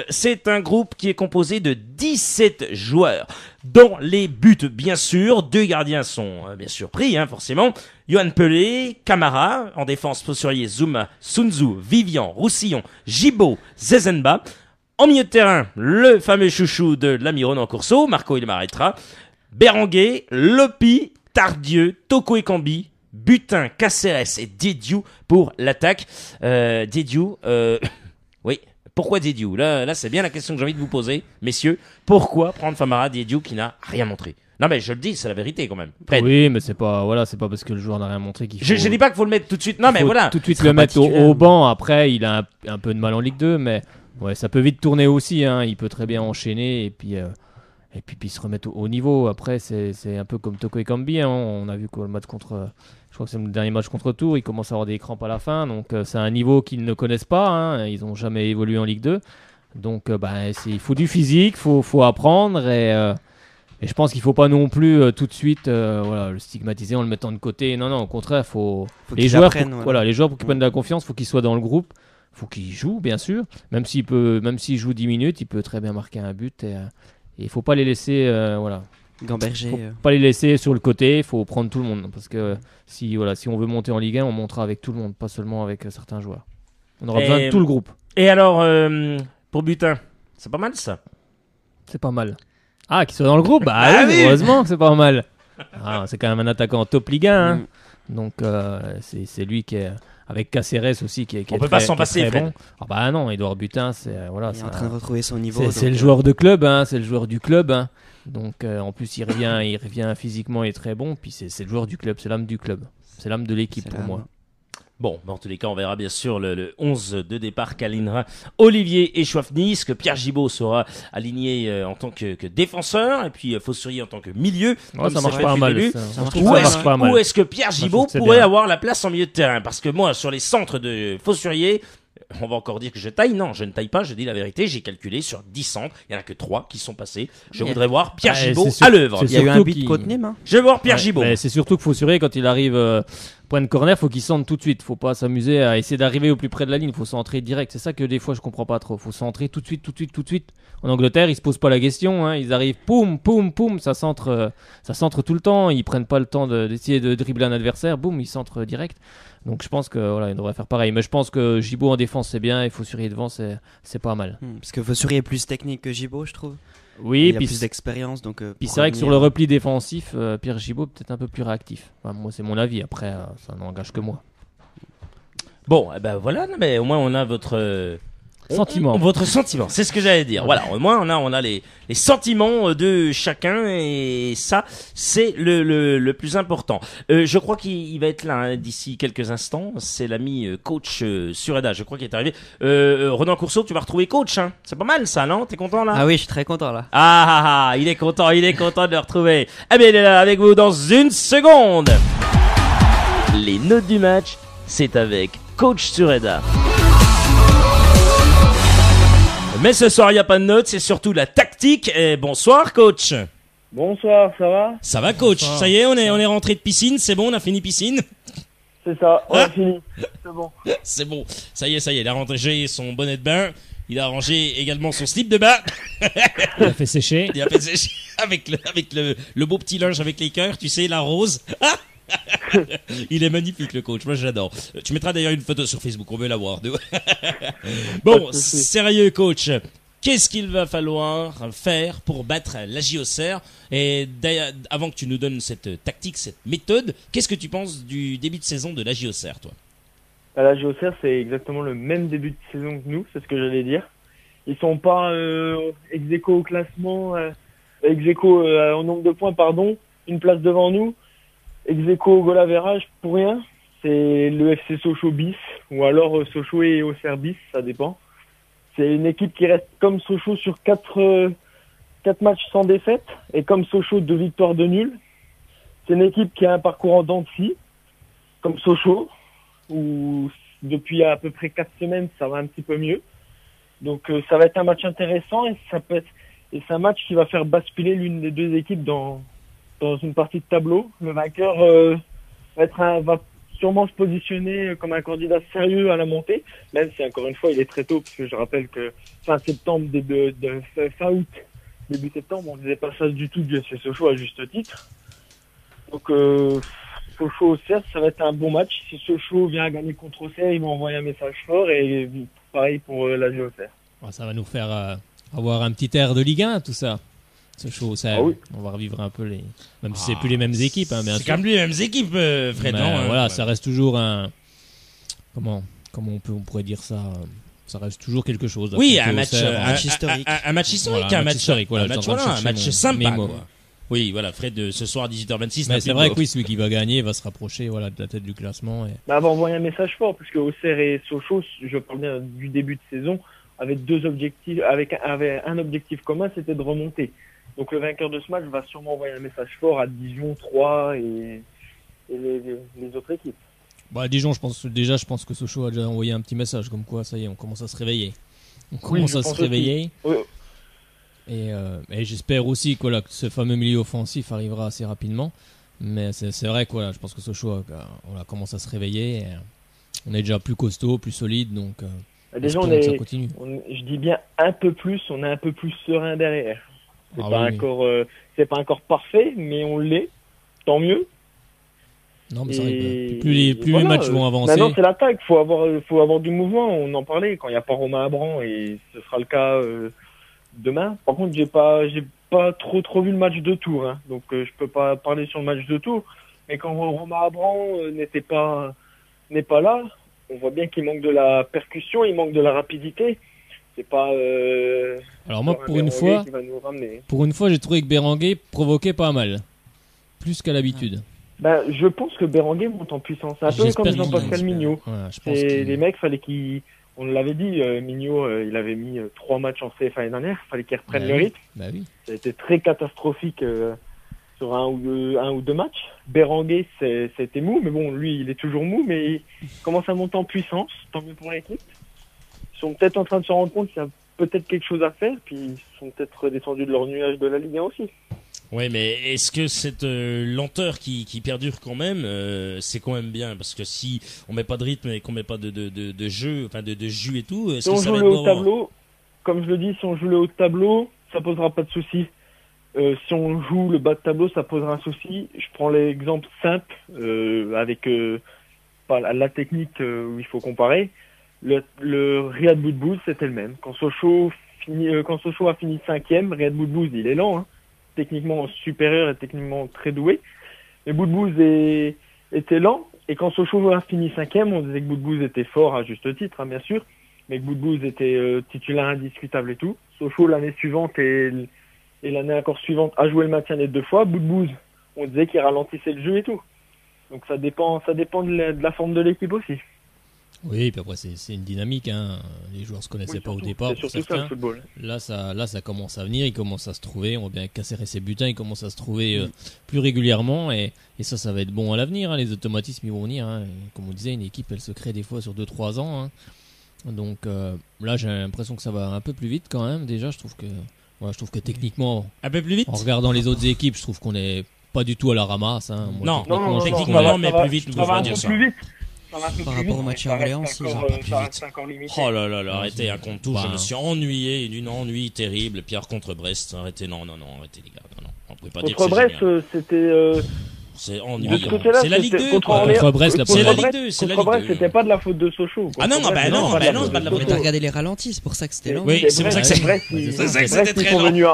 C'est un groupe qui est composé de 17 joueurs. Dans les buts, bien sûr, 2 gardiens sont bien sûr pris, hein, forcément. Johan Pelé, Camara, en défense, Fossurier, Zouma, Sunzu, Vivian, Roussillon, Gibaud, Zezenba. En milieu de terrain, le fameux chouchou de l'Amiron en Courceau, Marco Ilmaritra, Berenguer, Lopi, Tardieu, Toko Ekambi, Butin, Caceres et Diediou pour l'attaque. Diediou, oui. Pourquoi Diediou? Là, c'est bien la question que j'ai envie de vous poser, messieurs. Pourquoi prendre Famara Diediou qui n'a rien montré? Non, mais je le dis, c'est la vérité quand même. Fred. Oui, mais c'est pas parce que le joueur n'a rien montré qu'il faut. Je dis pas qu'il faut le mettre tout de suite. Non, mais faut voilà. tout de suite sera le pas mettre titulaire. au banc. Après, il a un peu de mal en Ligue 2, mais ouais, ça peut vite tourner aussi. Hein. Il peut très bien enchaîner et puis se remettre au niveau. Après, c'est un peu comme Toko Ekambi. Hein. On a vu que le match contre, je crois que c'est le dernier match contre Tours, il commence à avoir des crampes à la fin. Donc c'est un niveau qu'ils ne connaissent pas. Hein. Ils n'ont jamais évolué en Ligue 2. Donc il faut du physique, faut apprendre et je pense qu'il faut pas non plus tout de suite le stigmatiser en le mettant de côté. Non, au contraire, faut les qu'ils joueurs apprennent, les joueurs pour qu'ils prennent de la confiance, faut qu'ils soient dans le groupe, faut qu'ils jouent bien sûr. Même s'il joue 10 minutes, il peut très bien marquer un but et il faut pas les laisser Gamberger. faut pas les laisser sur le côté, il faut prendre tout le monde parce que si on veut monter en Ligue 1, on montera avec tout le monde, pas seulement avec certains joueurs. On aura besoin de tout le groupe. Et alors, pour Butin, c'est pas mal ça. C'est pas mal. Ah, qu'il soit dans le groupe? Bah Ah oui, oui. heureusement que c'est pas mal. Ah, c'est quand même un attaquant top Ligue 1. Hein. Mm. Donc, c'est lui qui est. Avec Caceres aussi, qui est On est peut très, pas s'en qui est passer, très Fred. bon. Ah bah non, Edouard Butin, c'est. Voilà, Il est en train de retrouver son niveau. c'est donc, le joueur de club, hein, c'est le joueur du club. Hein. Donc, en plus, il revient physiquement, il est très bon. Puis, c'est le joueur du club, c'est l'âme du club. C'est l'âme de l'équipe c'est pour là, moi. Bon, en tous les cas, on verra bien sûr le 11 de départ qu'alignera Olivier Echouafny, ce que Pierre Gibaud sera aligné en tant que défenseur, et puis Fossurier en tant que milieu. Ouais, comme ça marche fait pas depuis mal. le début. Ça marche marche Où pas est-ce, pas mal. où est-ce que Pierre je Gibaud trouve que c'est pourrait bien. avoir la place en milieu de terrain? Parce que moi, sur les centres de Fossurier, on va encore dire que je taille. Non, je ne taille pas, je dis la vérité. J'ai calculé sur 10 centres, il n'y en a que 3 qui sont passés. Je voudrais voir Pierre Ah, Gibaud c'est sûr- à l'œuvre. c'est Il y a eu un surtout but qu'il- contre Nîmes. Hein. Je veux voir Pierre Ouais, Gibaud. mais c'est surtout qu'il faut assurer quand il arrive point de corner, faut qu'il centre tout de suite. Faut pas s'amuser à essayer d'arriver au plus près de la ligne. Faut centrer direct. C'est ça que des fois je comprends pas trop. Faut centrer tout de suite. En Angleterre, ils se posent pas la question. Hein. Ils arrivent, poum, ça centre tout le temps. Ils prennent pas le temps d'essayer de dribbler un adversaire. Boum, ils centrent direct. Donc je pense que voilà, il devrait faire pareil. Mais je pense que Gibaud en défense c'est bien. Il faut surveiller devant, c'est pas mal. Parce que Fossurier est plus technique que Gibaud, je trouve. Oui, il a puis plus d'expérience. Donc, Puis pour c'est vrai que sur revenir- le repli défensif, Pierre Gibaud peut-être un peu plus réactif. Enfin, moi, c'est mon avis. Après, ça n'engage que moi. Bon, eh ben voilà, non, mais au moins on a votre Sentiment. Votre sentiment, c'est ce que j'allais dire. Voilà, au moins on a les sentiments de chacun et ça c'est le plus important. Je crois qu'il va être là hein, d'ici quelques instants. C'est l'ami coach Sureda, je crois qu'il est arrivé. Renan Courceau, tu vas retrouver coach. Hein. C'est pas mal ça, non? T'es content là? Ah oui, je suis très content là. Ah, il est content de le retrouver. Eh bien, il est là avec vous dans une seconde. Les notes du match, c'est avec coach Sureda. Mais ce soir, il n'y a pas de notes, c'est surtout la tactique. Et bonsoir, coach. Bonsoir, ça va? Ça va, coach? Bonsoir. Ça y est, on est rentré de piscine, c'est bon, on a fini piscine. C'est ça, on Ah. a fini. C'est bon. C'est bon, ça y est, il a rangé son bonnet de bain. Il a rangé également son slip de bain. Il a fait sécher. Il a fait sécher avec le beau petit linge avec les cœurs, tu sais, la rose. Ah Il est magnifique, le coach. Moi, j'adore. Tu mettras d'ailleurs une photo sur Facebook. On veut la voir. Bon, sérieux, coach. Qu'est-ce qu'il va falloir faire pour battre la JOCR? Et d'ailleurs, avant que tu nous donnes cette tactique, cette méthode, qu'est-ce que tu penses du début de saison de la JOCR, toi? La JOCR, c'est exactement le même début de saison que nous, c'est ce que j'allais dire. Ils sont pas ex-aequo au classement, ex-aequo en nombre de points, pardon, une place devant nous. Ex-aequo au goal average pour rien. C'est le FC Sochaux bis, ou alors Sochaux et Auxerre bis, ça dépend. C'est une équipe qui reste comme Sochaux sur 4 matchs sans défaite, et comme Sochaux 2 victoires de nul. C'est une équipe qui a un parcours en dents de scie, comme Sochaux, où depuis à peu près 4 semaines, ça va un petit peu mieux. Donc ça va être un match intéressant, et c'est un match qui va faire basculer l'une des deux équipes dans une partie de tableau. Le vainqueur va sûrement se positionner comme un candidat sérieux à la montée, même si encore une fois il est très tôt, parce que je rappelle que fin septembre, fin août, début septembre, on ne disait pas ça du tout du FC Sochaux à juste titre. Donc Sochaux Auxerre, ça va être un bon match. Si Sochaux vient à gagner contre Auxerre, ils vont envoyer un message fort, et pareil pour la JOCR. Ça va nous faire avoir un petit air de Ligue 1, tout ça. Sochaux, ça, oui. On va revivre un peu même si c'est plus les mêmes équipes, hein, bien sûr. C'est comme lui les mêmes équipes, Fred. Non, voilà, ça reste toujours comment on pourrait dire ça. Ça reste toujours quelque chose. Oui, un match historique. Un match historique, voilà, un match historique. Voilà, un match sympa. Quoi. Oui, voilà, Fred, ce soir à 18h26. Mais c'est vrai que oui, celui qui va gagner va se rapprocher, de la tête du classement. Et... va envoyer un message fort, puisque Auxerre et Sochaux, je parle bien du début de saison, avaient un objectif commun, c'était de remonter. Donc le vainqueur de ce match va sûrement envoyer un message fort à Dijon, Troyes et les autres équipes. Dijon, je pense que Sochaux a déjà envoyé un petit message comme quoi, ça y est, on commence à se réveiller. Oui. Et j'espère aussi que ce fameux milieu offensif arrivera assez rapidement. Mais c'est vrai que je pense que Sochaux commence à se réveiller. Et on est déjà plus costaud, plus solide, donc déjà ça continue. Je dis bien un peu plus, on est un peu plus serein derrière. C'est pas encore parfait, mais on l'est. Tant mieux. Non, mais c'est vrai que plus les matchs vont avancer. Maintenant, c'est l'attaque. Faut avoir du mouvement. On en parlait quand il n'y a pas Romain Abran, et ce sera le cas demain. Par contre, j'ai pas trop vu le match de Tours, hein. Donc je peux pas parler sur le match de Tours. Mais quand Romain Abran n'est pas là, on voit bien qu'il manque de la percussion, il manque de la rapidité. C'est pas. Alors moi, pour une fois, j'ai trouvé que Berenguer provoquait pas mal, plus qu'à l'habitude. Je pense que Berenguer monte en puissance. C'est un peu comme Jean-Pascal Mignot. Les mecs, fallait on l'avait dit, Mignot, il avait mis 3 matchs en CFA l'année dernière. Fallait qu'il reprenne le rythme. Oui. Ça a été très catastrophique sur un ou deux matchs. Berenguer, c'était mou, mais bon, lui, il est toujours mou, mais il commence à monter en puissance. Tant mieux pour l'équipe. Ils sont peut-être en train de se rendre compte qu'il y a peut-être quelque chose à faire, puis ils sont peut-être redescendus de leur nuage de la Ligue 1 aussi. Ouais, mais est-ce que cette lenteur qui perdure quand même, c'est quand même bien? Parce que si on met pas de rythme et qu'on met pas de jeu, enfin de jus et tout, si on joue le haut tableau, comme je le dis, si on joue le haut de tableau, ça posera pas de souci. Si on joue le bas de tableau, ça posera un souci. Je prends l'exemple simple avec la technique où il faut comparer. Le Riyad Boudbouz, c'était le même. Quand Sochaux a fini 5e, Riyad Boudbouz, il est lent, hein. Techniquement supérieur et techniquement très doué. Mais Boudbouz était lent. Et quand Sochaux a fini 5e, on disait que Boudbouz était fort à juste titre, hein, bien sûr. Mais que Boudbouz était titulaire indiscutable et tout. Sochaux, l'année suivante et l'année encore suivante, a joué le maintien les 2 fois. Boudbouz, on disait qu'il ralentissait le jeu et tout. Donc ça dépend de la forme de l'équipe aussi. Oui, puis après c'est une dynamique, hein. Les joueurs se connaissaient pas au départ. C'est surtout ça le football. Là ça commence à venir, il commence à se trouver. On voit bien Caceres et Butin, il commence à se trouver plus régulièrement, et ça va être bon à l'avenir, hein. Les automatismes ils vont venir, hein. Comme on disait, une équipe elle se crée des fois sur 2-3 ans, hein. Donc là j'ai l'impression que ça va un peu plus vite quand même. Déjà je trouve que techniquement, un peu plus vite. En regardant les autres équipes, je trouve qu'on est pas du tout à la ramasse, hein. Non, techniquement, mais plus vite. Ça va un peu plus vite. Par rapport au match à Orléans aussi, ça va pas plus vite. Oh là là, arrêtez, un contre tout, je me suis ennuyé, d'une ennui terrible. Pierre contre Brest, arrêtez, non, arrêtez les gars, non, on pouvait pas dire que contre Brest, C'est De ennuyant. ce côté-là, C'est la Ligue 2. contre quoi. Orléans. Contre Brest, la C'est la première. Ligue 2. C'est la Contre Brest, Ligue 2. c'était pas de la faute de Sochaux. Ah non, Contre bah Brest, non, c'était bah non, c'est pas de la Mais faute. t'as regardé les ralentis, c'est pour ça que c'était lent. Oui, c'est pour ça que c'est. Brest, Ouais, ils- c'est ça, que Brest, c'était ils très sont lent. venus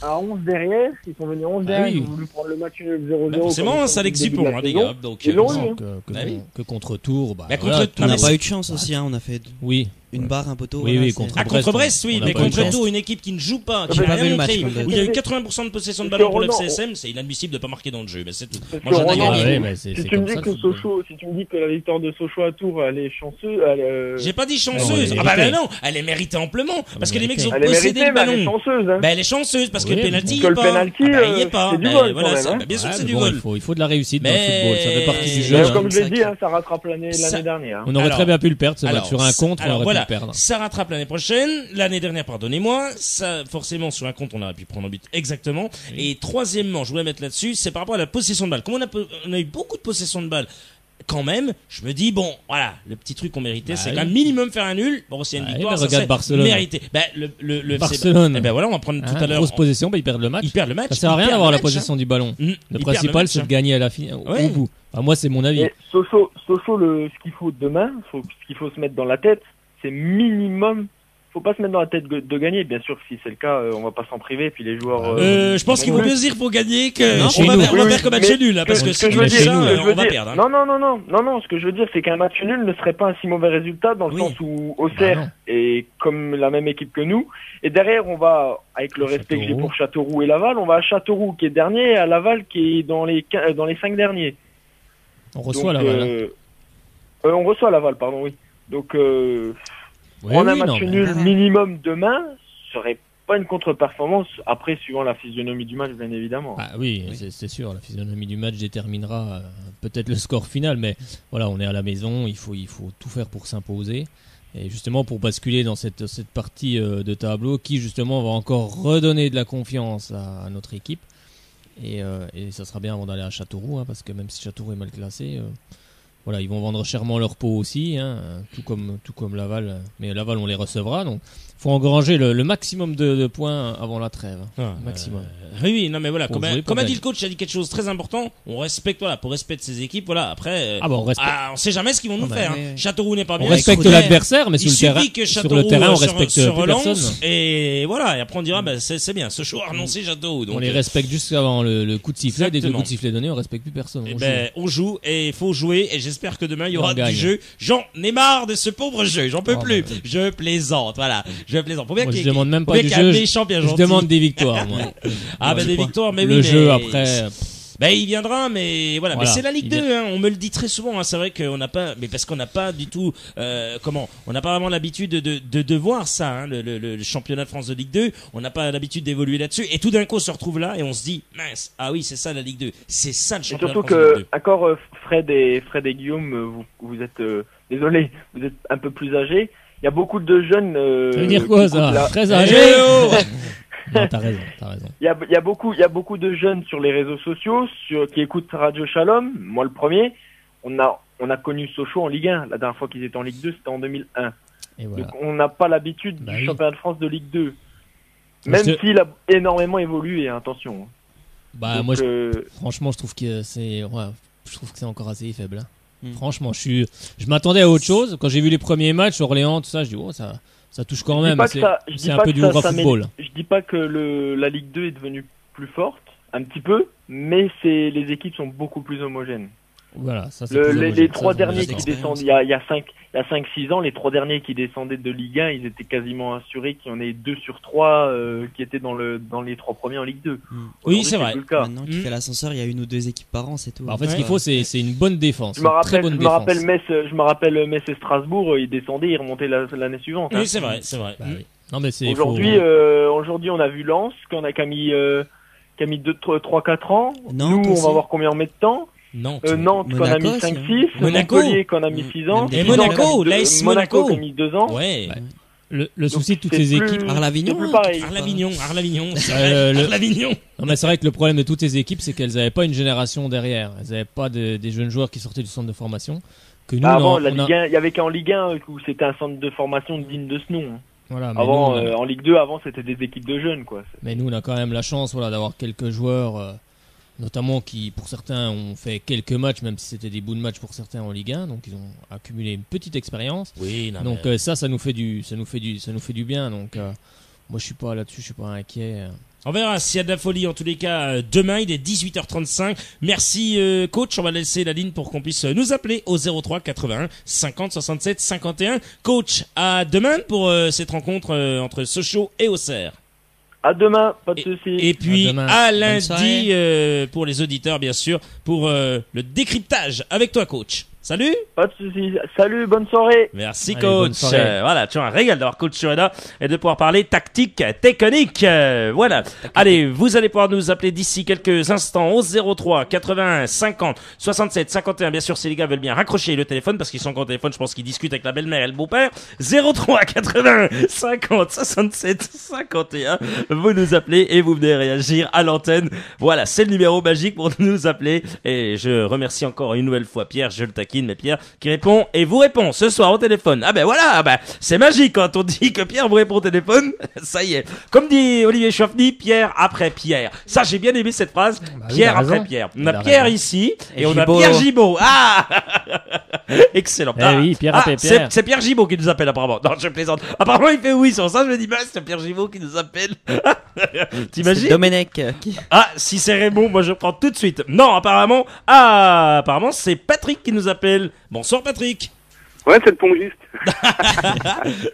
à 11 derrière. Ils sont venus à 11 derrière. oui. Ils ont voulu prendre le match 0-0. Bah forcément, comme ça au Alex début de Dupont, la hein, les saison. gars. Donc, Ils l'ont euh, eu. Bah oui. Que contre Tours, bah, Bah, contre voilà, Tours, On n'a mais pas c'est- eu de chance aussi, hein, on a fait oui. une barre, un poteau. Oui, voilà, oui, c'est- contre Ah, contre Brest, on oui, n'a mais pas eu de contre chance. Tours, une équipe qui ne joue pas, Ah, qui bah, n'a j'avais rien le match montré, contre où il y a eu 80% de possession de Parce ballon pour que le Ronan- FCSM, c'est inadmissible de pas marquer dans le jeu. Mais c'est tout. Parce Moi, que j'en ai Ronan- rien. Ah ouais, mais c'est Si tu me comme dis ça, que le football. Sochaux, si tu me dis que la victoire de Sochaux à Tours, elle est chanceuse, J'ai pas dit Ouais, chanceuse. elle est Ah bah méritée. non, elle est méritée amplement. Parce que les mecs méritée. ont elle est possédé méritée, le mais elle est ballon. chanceuse. Hein. Bah elle est chanceuse parce que Oui, le penalty parce il que est le pas. penalty, Ah bah, il y est pas. c'est du Bah, vol, voilà, quand même, ça- hein. bah, bien sûr Ouais, que c'est mais du bon, vol. il faut de la réussite dans le Mais- football, ça fait partie du jeu. D'ailleurs, hein. comme je l'ai ça dit, qui- hein, ça rattrape l'année Ça- dernière. hein. On aurait Alors- très bien pu le perdre ce match. Alors, Sur un contre, on alors aurait voilà, pu le perdre. ça rattrape l'année prochaine. L'année dernière, pardonnez-moi, ça forcément sur un compte on aurait pu prendre un but exactement. Et troisièmement, je voulais mettre là-dessus, c'est par rapport à la possession de balle. Comme on a eu beaucoup de possession de balle, quand même, je me dis bon, voilà, le petit truc qu'on méritait, Bah c'est oui. quand même minimum faire un nul. Bon, s'il y a une Bah oui, victoire, mais ça regarde serait Barcelone. mérité. Bah le FC Barcelone. Eh ben voilà, on va prendre tout Hein, à l'heure. grosse possession, bah, ils perdent le match. Ils perdent le match. Ça sert à ils rien perdent d'avoir le la match, possession du ballon. hein. Ils Le perdent principal, match, c'est de hein. gagner à la fin, Ouais. au bout. Enfin, moi, c'est mon avis. Et Sochaux, ce qu'il faut demain, ce qu'il faut se mettre dans la tête, c'est minimum. Faut pas se mettre dans la tête de gagner. Bien sûr, si c'est le cas, on va pas s'en priver. Puis les joueurs. Je pense qu'il vaut mieux se dire pour gagner que Non, on chez va nous. faire- on va Oui, faire comme match mais nul là, parce que ce si que je on veux fait dire, ça, ce que je veux on va dire- perdre. hein. Non, ce que je veux dire, c'est qu'un match nul ne serait pas un si mauvais résultat dans le Oui. sens où Bah Auxerre non. est comme la même équipe que nous. Et derrière, on va, avec le respect que j'ai Châteauroux. pour Châteauroux et Laval, on va à Châteauroux qui est dernier et à Laval qui est dans les 5 derniers. On reçoit Donc, la balle. on reçoit Laval, pardon, oui. Donc, Oui, prendre un oui, match non, mais- nul minimum demain serait pas une contre-performance. Après, suivant la physionomie du match, bien évidemment. Ah oui, c'est sûr, la physionomie du match déterminera peut-être le score final, mais voilà, on est à la maison, il faut tout faire pour s'imposer. Et justement, pour basculer dans cette partie de tableau qui, justement, va encore redonner de la confiance à notre équipe. Et ça sera bien avant d'aller à Châteauroux, hein, parce que même si Châteauroux est mal classé, voilà, ils vont vendre chèrement leur peau aussi, hein, tout comme Laval. Mais Laval, on les recevra, donc faut engranger le maximum de points avant la trêve. Ah, Maximum. Oui, non mais voilà, Pour comme, jouer, pour comme a dit gagner. le coach, il a dit quelque chose de très important. On respecte, voilà, pour respect de ses équipes, voilà. Après, Ah bon, on respecte. on sait jamais ce qu'ils vont nous bah, faire. ouais, hein. ouais. Châteauroux n'est pas On bien. respecte Crozet, l'adversaire, mais Il sur le suffit que sur Châteauroux le terrain, on se- respecte se plus relance personne. et voilà. Et après on dira, bah, c'est bien. Ce choix a renoncé Châteauroux. Donc, On les respecte juste avant le coup de sifflet. Dès que le Exactement. coup de sifflet est donné, on respecte plus personne. eh On ben, on joue et il faut jouer et j'espère que demain il y Et aura on du gagne. jeu. J'en ai marre de ce pauvre jeu, j'en peux Oh, plus. bah, Je plaisante, voilà. Je plaisante. Faut bien Moi, qu'il y je ait- demande même faut pas bien du qu'il y ait un jeu. méchant bien Je gentil. demande des victoires, moi. Ah bah je des crois. victoires, mais Le oui. jeu mais- après. Ben il viendra, mais voilà. Voilà, Mais c'est la Ligue il 2, hein. On me le dit très souvent. Hein. C'est vrai qu'on n'a pas, mais parce qu'on n'a pas du tout, on n'a pas vraiment l'habitude de voir ça, hein, le championnat de France de Ligue 2. On n'a pas l'habitude d'évoluer là-dessus. Et tout d'un coup, on se retrouve là et on se dit, mince, ah oui, c'est ça la Ligue 2. C'est ça le Et championnat surtout de France de Ligue 2. que, encore Fred et Guillaume, vous êtes, désolé, vous êtes un peu plus âgés. Il y a beaucoup de jeunes. Ça veut dire quoi qui écoutent ça Très Eh âgé. oh Non, t'as raison. Il y a beaucoup de jeunes sur les réseaux sociaux qui écoutent Radio Shalom. Moi, le premier. On a connu Sochaux en Ligue 1. La dernière fois qu'ils étaient en Ligue 2, c'était en 2001. Et voilà. Donc, on n'a pas l'habitude Bah du oui. championnat de France de Ligue 2. Moi, Même je te- s'il a énormément évolué, attention. Bah Donc, moi, franchement, je trouve que c'est encore assez faible. Hein. Mm. Franchement, je m'attendais à autre chose. Quand j'ai vu les premiers matchs, Orléans, tout ça, je dis oh ça touche quand je dis même. pas que C'est ça- je dis c'est un pas peu que du ça raw s'améliore. football. Je dis pas que la Ligue 2 est devenue plus forte, un petit peu, mais les équipes sont beaucoup plus homogènes. Voilà, ça c'est Les plus homogène. trois Ça, derniers on est qui d'accord. d'expérience. descendent, il y a 5-6 ans, les trois derniers qui descendaient de Ligue 1, ils étaient quasiment assurés qu'il y en ait 2 sur 3 qui étaient dans les 3 premiers en Ligue 2. Mm. Oui, Aujourd'hui, c'est vrai. plus le cas. Maintenant qu'il Mm. fait l'ascenseur, il y a une ou deux équipes par an, c'est tout. Bah, en fait, ce Ouais. qu'il faut, c'est une bonne défense. Je me Une très rappelle, bonne je me défense. rappelle Metz et Strasbourg, ils descendaient, ils remontaient l'année suivante. hein. Oui, c'est vrai, c'est vrai. Bah oui. Non, mais c'est Aujourd'hui, on a vu Lens, qui a mis 3-4 ans. Nantes Nous, on aussi. va voir combien on met de temps. Nantes. Nantes, qu'on a mis Monaco 5-6. aussi, Monaco. Montpellier, qu'on a mis 6 ans. Même des Et Monaco, Monaco, l'AS Monaco. qui a mis 2 ans. Ouais. Ouais. le souci de toutes c'est ces plus- équipes. Arlavignon, C'est plus hein. pareil. Arlavignon, c'est Euh, vrai. le- Arlavignon. Non, mais c'est vrai que le problème de toutes ces équipes, c'est qu'elles n'avaient pas une génération derrière. Elles n'avaient pas des jeunes joueurs qui sortaient du centre de formation. Que nous, Avant, on la a- Ligue 1, il y avait qu'en Ligue 1 où c'était un centre de formation digne de ce nom. Voilà, mais Avant, nous, on a- en Ligue 2, avant, c'était des équipes de jeunes, quoi. Mais nous, on a quand même la chance, voilà, d'avoir quelques joueurs notamment qui pour certains ont fait quelques matchs, même si c'était des bouts de match pour certains en Ligue 1, donc ils ont accumulé une petite expérience. Oui, non, Donc mais- ça nous fait du bien. Donc moi je suis pas là-dessus, je suis pas inquiet. On verra s'il y a de la folie. En tous les cas, demain, il est 18h35. Merci, coach. On va laisser la ligne pour qu'on puisse nous appeler au 03 81 50 67 51. Coach, à demain pour cette rencontre entre Sochaux et Auxerre. À demain, pas de soucis. Et puis À demain. à Bonne lundi soirée. pour les auditeurs, bien sûr, pour le décryptage avec toi, coach. Salut. Pas de soucis. Salut, bonne soirée. Merci, Allez, bonne coach. soirée. Voilà, tu as un régal d'avoir coach Sureda et de pouvoir parler tactique, technique. Voilà. Allez, vous allez pouvoir nous appeler d'ici quelques instants au 03 81 50 67 51. Bien sûr, si les gars veulent bien raccrocher le téléphone parce qu'ils sont encore au téléphone, je pense qu'ils discutent avec la belle-mère et le beau-père. 03 80 50 67 51. Vous nous appelez et vous venez réagir à l'antenne. Voilà, c'est le numéro magique pour nous appeler. Et je remercie encore une nouvelle fois Pierre, je le taquine, mais Pierre qui répond et vous répond ce soir au téléphone. Ah ben voilà, ben c'est magique quand on dit que Pierre vous répond au téléphone. Ça y est. Comme dit Olivier Chauffny, Pierre après Pierre. Ça, j'ai bien aimé cette phrase. Bah oui, Pierre t'as après raison. Pierre. On Il a a Pierre raison. ici et Et on a Gibaud. Pierre Gibaud. Ah excellent. Eh oui, Pierre après Pierre. C'est Pierre Gibaud qui nous appelle apparemment. Non, je plaisante. Apparemment, il fait oui sur ça. Je me dis, bah, c'est Pierre Gibaud qui nous appelle. C'est T'imagines? Domenech qui... Ah, si c'est Raymond, moi je prends tout de suite. Non, apparemment, c'est Patrick qui nous appelle. Bonsoir Patrick. Ouais, c'est le pongiste.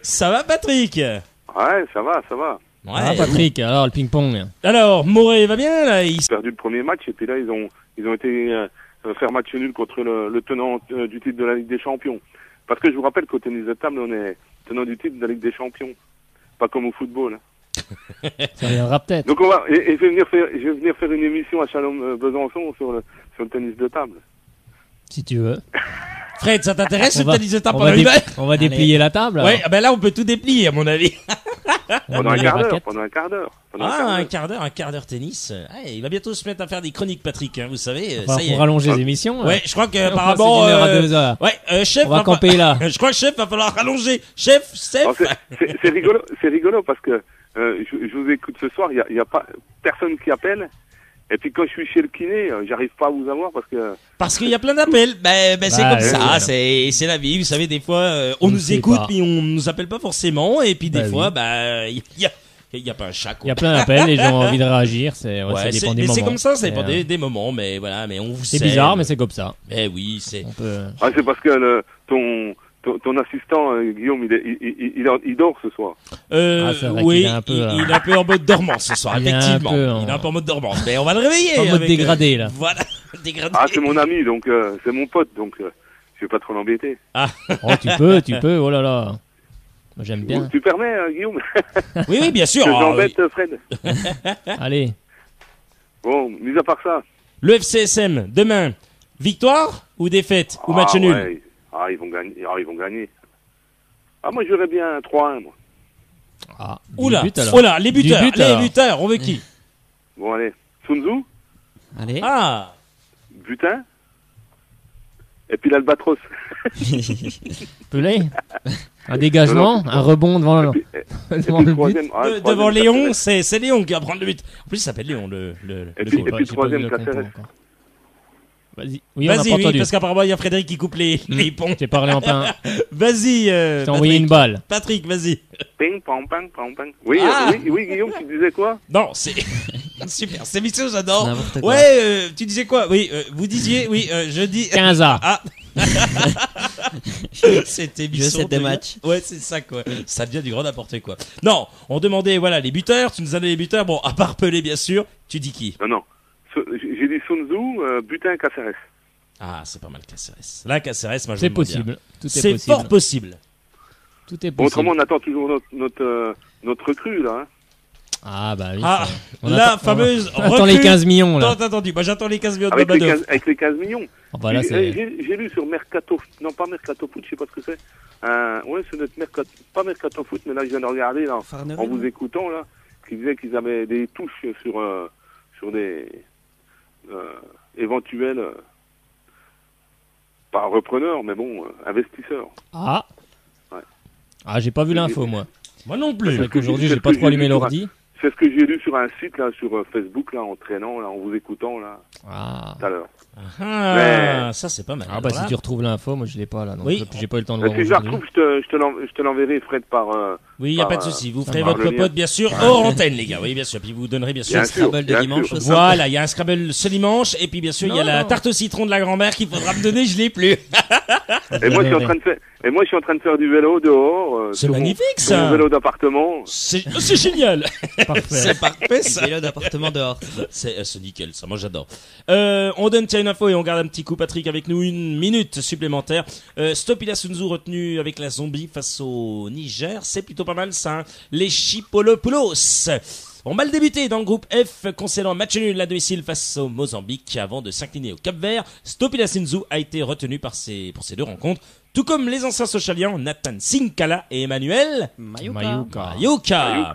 Ça va Patrick? Ouais, ça va, ça va. Ouais. Ah, Patrick, alors le ping-pong. Alors, Moré va bien là. Ils ont perdu le premier match et puis là, ils ont été faire match nul contre le tenant du titre de la Ligue des Champions. Parce que je vous rappelle qu'au tennis de table, on est tenant du titre de la Ligue des Champions. Pas comme au football. Ça viendra peut-être. Donc on va, et je vais venir faire une émission à Chalon Besançon sur le tennis de table. Si tu veux. Fred, ça t'intéresse On le va- tennis de table on pendant va, une heure? on va déplier la table. alors. Ouais, ah ben là on peut tout déplier à mon avis. On va Pendant un mettre les quart d'heure. raquettes. Pendant un quart d'heure. pendant Un quart d'heure tennis. Ah, il va bientôt se mettre à faire des chroniques Patrick, hein, vous savez. Enfin, ça y pour est. rallonger les émissions. Ouais, je crois que On passe apparemment. d'une heure à 2 heures. Ouais, chef. On va va camper là. Je crois que chef va falloir rallonger. Chef. Alors, c'est rigolo, c'est rigolo parce que je vous écoute ce soir, il y a pas personne qui appelle. Et puis quand je suis chez le kiné, j'arrive pas à vous avoir parce que Parce qu'il y a plein d'appels. C'est Bah, comme ça. oui. C'est la vie. Vous savez, des fois, on On nous ne sait écoute pas. puis on nous appelle pas forcément. Et puis des Bah, fois, oui. il y a pas un chat. Il Quoi. y a plein d'appels, les gens ont envie de réagir. Ça Ouais, dépend des mais moments. c'est comme ça, ça dépend Et, des moments. Mais voilà, mais on vous C'est sait. bizarre, mais c'est comme ça. Eh oui, c'est. On peut. c'est parce que ton assistant Guillaume il dort ce soir. Ah, c'est vrai Oui, qu'il est un peu, il est un peu en mode dormance ce soir, Il est un effectivement. peu en- Il est un peu en mode dormance, mais on va le réveiller. En mode avec, dégradé, là. Voilà, dégradé. Ah, c'est mon ami, donc c'est mon pote, donc je vais pas trop l'embêter. Oh, tu peux. Oh là là. Moi, j'aime bien. Tu permets, Guillaume, Oui, oui, bien sûr. que Ah, j'embête oui. Fred. Allez. Bon, mis à part ça. Le FCSM, demain, victoire ou défaite ou match nul? Ouais. Ils vont gagner. Ah, moi, j'aurais bien 3-1, moi. Ah, Oula, du but, alors. oula, les buteurs, Du but, alors. on veut qui? Bon, allez. Sun Tzu, Allez. Ah, butin. Et puis l'Albatros. Pelé. Un dégagement, Non, un rebond devant, Et puis devant le le but. troisième. devant Léon, c'est Léon qui va prendre le but. En plus, il s'appelle Léon, le Et puis- goal. et puis J'ai troisième, pas vu le Caceres. compo encore. Vas-y. Oui, on n'a Vas-y, pas oui, entendu. parce qu'apparemment, il y a Frédéric qui coupe les ponts. J'ai parlé en pain. Vas-y, J'ai envoyé Patrick. une balle. Patrick, vas-y. Ping, pong, pong, pong, pong. Oui, Ah. oui, Guillaume, tu disais quoi? Non, c'est super, c'est mission, j'adore. N'importe quoi. Ouais, tu disais quoi? Oui, vous disiez, oui, je dis. 15 A. Ah. C'était Je sais des matchs. Ouais, c'est ça quoi. Ça devient du grand n'importe quoi. Non, on demandait voilà les buteurs. Tu nous as donné les buteurs. Bon, à part Pelé bien sûr. Tu dis qui? Non. J'ai dit Sun Tzu, butin, Caceres. Ah, c'est pas mal Caceres. Là, Caceres, moi je C'est l'aime bien. possible. Tout est C'est possible. fort possible. Tout est Bon, possible. autrement, on attend toujours notre recrue, là. Hein. Ah, bah oui. Ah, on la attend- fameuse. On attend les 15 millions, là. Tant attendu. Moi, j'attends les 15 millions de Avec Babadook. les 15 millions. Oh, bah là, c'est. J'ai lu sur Mercato, non pas Mercato Foot, je sais pas ce que c'est. Ouais, c'est notre Mercato, pas Mercato Foot, mais là je viens de regarder là, en vous écoutant là, qui disait qu'ils avaient des touches sur des éventuels, pas repreneurs, mais bon, investisseurs. Ah. Ouais. Ah, j'ai pas vu l'info, moi. Moi non C'est plus. vrai qu'aujourd'hui, c'est j'ai ce pas que trop allumé j'ai vu sur l'ordi. C'est ce que j'ai lu sur un site, là, sur Facebook, là, en traînant, là, en vous écoutant, là, tout à l'heure. Ah, ça c'est pas mal. Ah bah Voilà. si tu retrouves l'info, moi je l'ai pas là, donc Oui. j'ai pas eu le temps de voir Si je la aujourd'hui. retrouve, je te l'enverrai, Fred, par... Oui, il n'y a par, pas de souci. Vous ça ferez marche. votre popote, bien sûr, hors antenne, les gars. Oui, bien sûr. Puis vous donnerez, bien sûr. Bien sûr, Scrabble de bien dimanche sûr. aussi. Voilà, il y a un Scrabble ce dimanche. Et puis, bien sûr, il y a Non, la non. tarte au citron de la grand-mère qu'il faudra me donner. Je l'ai plus. Et moi, je suis en train de faire du vélo dehors. C'est sur mon- magnifique, sur mon ça. vélo d'appartement. C'est génial. Parfait. C'est parfait, ça. Vélo d'appartement dehors. C'est nickel, ça. Moi, j'adore. On donne tiens une info et on garde un petit coup, Patrick, avec nous 1 minute supplémentaire. Stopila Sunzu retenu avec la zombie face au Niger. C'est plutôt pas mal, ça. Hein. Les Chipolopoulos ont mal débuté dans le groupe F, concédant match nul à domicile face au Mozambique avant de s'incliner au Cap-Vert. Stopila Sunzu a été retenu pour ces 2 rencontres. Tout comme les anciens socialiens Nathan Sinkala et Emmanuel Mayuka. Mayuka.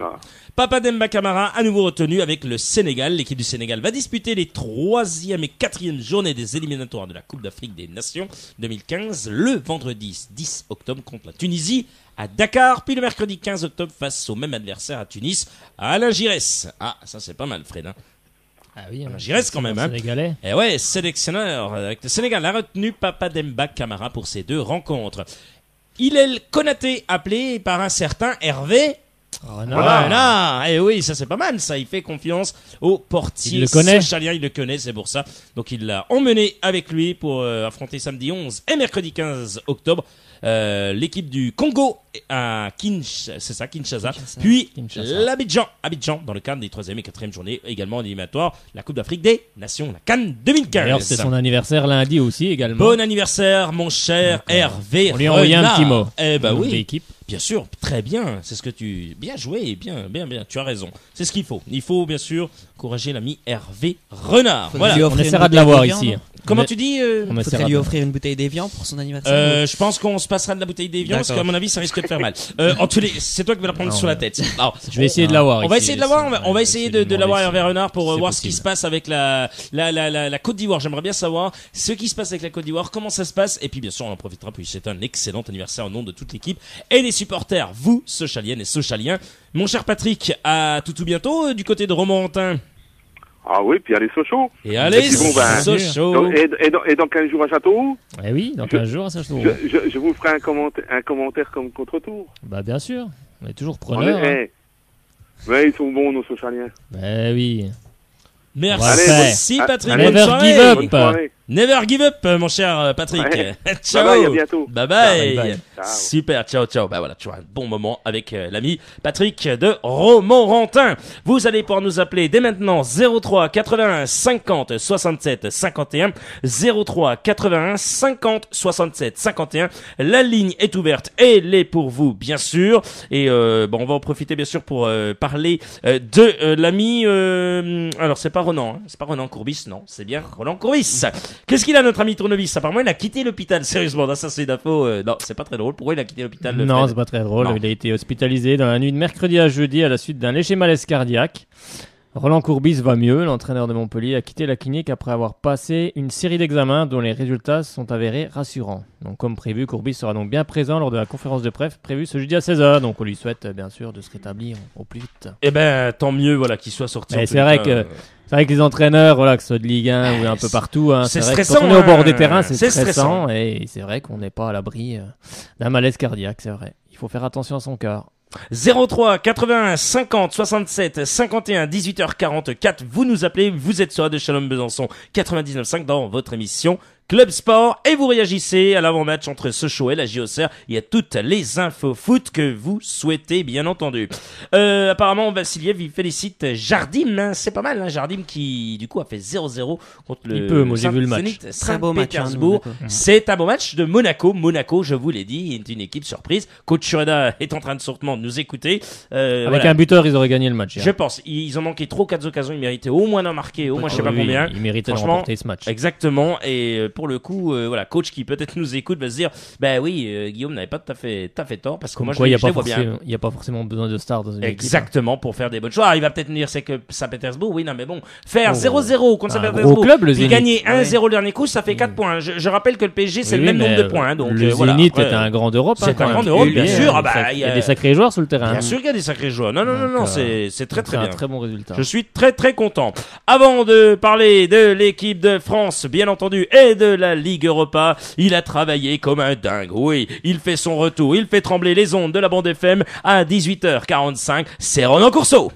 Papa Demba Camara à nouveau retenu avec le Sénégal. L'équipe du Sénégal va disputer les 3e et 4e journées des éliminatoires de la Coupe d'Afrique des Nations 2015 le vendredi 10 octobre contre la Tunisie à Dakar, puis le mercredi 15 octobre face au même adversaire à Tunis, à Alain Giresse. Ah, ça c'est pas mal, Fred. Hein. Ah oui, J'y reste quand même, hein. Sénégalais. Et ouais, sélectionneur avec le Sénégal a retenu Papa Demba Camara pour ces 2 rencontres. Hillel Konaté appelé par un certain Hervé. Voilà. Et oui, ça c'est pas mal, ça. Il fait confiance au portier Il le connaît. socialien, il le connaît, c'est pour ça. Donc il l'a emmené avec lui pour affronter samedi 11 et mercredi 15 octobre l'équipe du Congo à Kinshasa. Puis Kinshasa. Abidjan dans le cadre des 3e et 4e journées également en éliminatoire, la Coupe d'Afrique des Nations, la CAN 2015. D'ailleurs, c'est son anniversaire lundi aussi également. Bon anniversaire, mon cher Hervé. On lui a envoyé un Renard. petit mot. Eh ben Nom de oui. l'équipe. Bien sûr, très bien. C'est ce que bien joué, bien. Tu as raison. C'est ce qu'il faut. Il faut bien sûr encourager l'ami Hervé Renard. Faut Voilà. lui On offrir une essaiera de bouteille l'avoir d'Evian, ici. non Comment Mais- tu dis On Faudrait essaiera lui de- offrir une bouteille d'Evian pour son anniversaire. Je pense qu'on se passera de la bouteille d'Evian parce qu'à mon avis ça risque de faire mal. En tous les, c'est toi qui vas la prendre Non, sur la ouais. tête. Alors, Je vais essayer de l'avoir. on va ici, essayer de l'avoir. On va essayer de demander l'avoir si- Hervé Renard pour c'est voir ce qui possible. se passe avec la Côte d'Ivoire. J'aimerais bien savoir ce qui se passe avec la Côte d'Ivoire, comment ça se passe. Et puis bien sûr on en profitera puis c'est un excellent anniversaire au nom de toute l'équipe et des supporters, vous Sochaliennes et Sochaliens. Mon cher Patrick, à tout bientôt du côté de Romorantin. Ah oui, puis allez, Sochaux. Et allez, puis bon, ben, Sochaux. Et dans 15 jours à Châteauroux, Eh oui, dans 15 jours, ça je trouve. je vous ferai un commentaire comme contre-tour. Bah bien sûr, on est toujours On preneur. est- Hein. Mais ils sont bons, nos Sochaliens. Bah oui. Merci, Allez, merci Patrick. allez, bonne never soirée. give up. Bonne soirée. Never give up, mon cher Patrick. Ouais. Ciao. Bye bye, à bientôt. Bye bye. Bye bye. Ciao. Super, ciao. Bah voilà, tu vois un bon moment avec l'ami Patrick de Romorantin. Vous allez pouvoir nous appeler dès maintenant 03 81 50 67 51 03 81 50 67 51. La ligne est ouverte et elle est pour vous, bien sûr. Et bon, on va en profiter bien sûr pour parler de l'ami. Alors c'est pas Ronan, hein. C'est pas Ronan Courbis, non, c'est bien Roland Courbis. Qu'est-ce qu'il a notre ami Tournevis? Apparemment il a quitté l'hôpital. Sérieusement, non, ça c'est une info. Non, c'est pas très drôle. Pourquoi il a quitté l'hôpital? Non, Fred c'est pas très drôle. Non. Il a été hospitalisé dans la nuit de mercredi à jeudi à la suite d'un léger malaise cardiaque. Roland Courbis va mieux. L'entraîneur de Montpellier a quitté la clinique après avoir passé une série d'examens dont les résultats sont avérés rassurants. Donc, comme prévu, Courbis sera donc bien présent lors de la conférence de presse prévue ce jeudi à 16h. Donc, on lui souhaite bien sûr de se rétablir au plus vite. Eh ben, tant mieux, voilà, qu'il soit sorti. Mais en c'est tous les vrai cas, que- C'est vrai que les entraîneurs, voilà, que ce soit de Ligue 1 ou un peu partout, hein, c'est c'est vrai que stressant, quand on est au bord hein. des terrains, c'est C'est stressant. Et c'est vrai qu'on n'est pas à l'abri d'un malaise cardiaque, c'est vrai. Il faut faire attention à son cœur. 03 81 50 67 51 18h44. Vous nous appelez, vous êtes sur Radio Shalom Besançon 99.5 dans votre émission Club Sport et vous réagissez à l'avant-match entre Sochaux et la JOCR. Il y a toutes les infos foot que vous souhaitez, bien entendu. Apparemment, Vassiliev, il félicite Jardim, hein. C'est pas mal, hein, Jardim qui, du coup, a fait 0-0 contre le Il peut, moi, j'ai vu le match. Zénith Très beau match, hein, de Saint-Pétersbourg. Monaco. C'est un beau match de Monaco. Monaco, je vous l'ai dit, est une équipe surprise. Coach Shureda est en train de sûrement nous écouter. Avec Voilà. un buteur, ils auraient gagné le match. hier. Je pense. Ils ont manqué trop 4 occasions. Ils méritaient au moins d'en marquer, au moins je sais pas Oui, combien. Ils méritaient de Franchement, remporter ce match. Exactement. Et pour le coup, voilà, coach qui peut-être nous écoute va se dire, bah oui, Guillaume n'avait pas tout à fait tort parce que moi je les vois bien. Il n'y a pas forcément besoin de stars dans une équipe. Exactement, pour faire des bonnes choses. Alors, il va peut-être me dire c'est que Saint-Pétersbourg, oui, non, mais bon, faire 0-0 contre Saint-Pétersbourg, gros club, le puis Zénith. gagner 1-0 le dernier coup, ça fait 4 points. Je rappelle que le PSG, c'est le même nombre de points. Donc, le voilà. Zénith Après, est un grand d'Europe. c'est un grand d'Europe, bien sûr. Il y a des sacrés joueurs sur le terrain. Bien sûr qu'il y a des sacrés joueurs. Non, c'est très très bien. C'est un très bon résultat. Je suis très très content. Avant de parler de l'équipe de France, bien entendu, et de la Ligue Europa, il a travaillé comme un dingue. Oui, il fait son retour, il fait trembler les ondes de la bande FM à 18h45. C'est Ronan Courceau.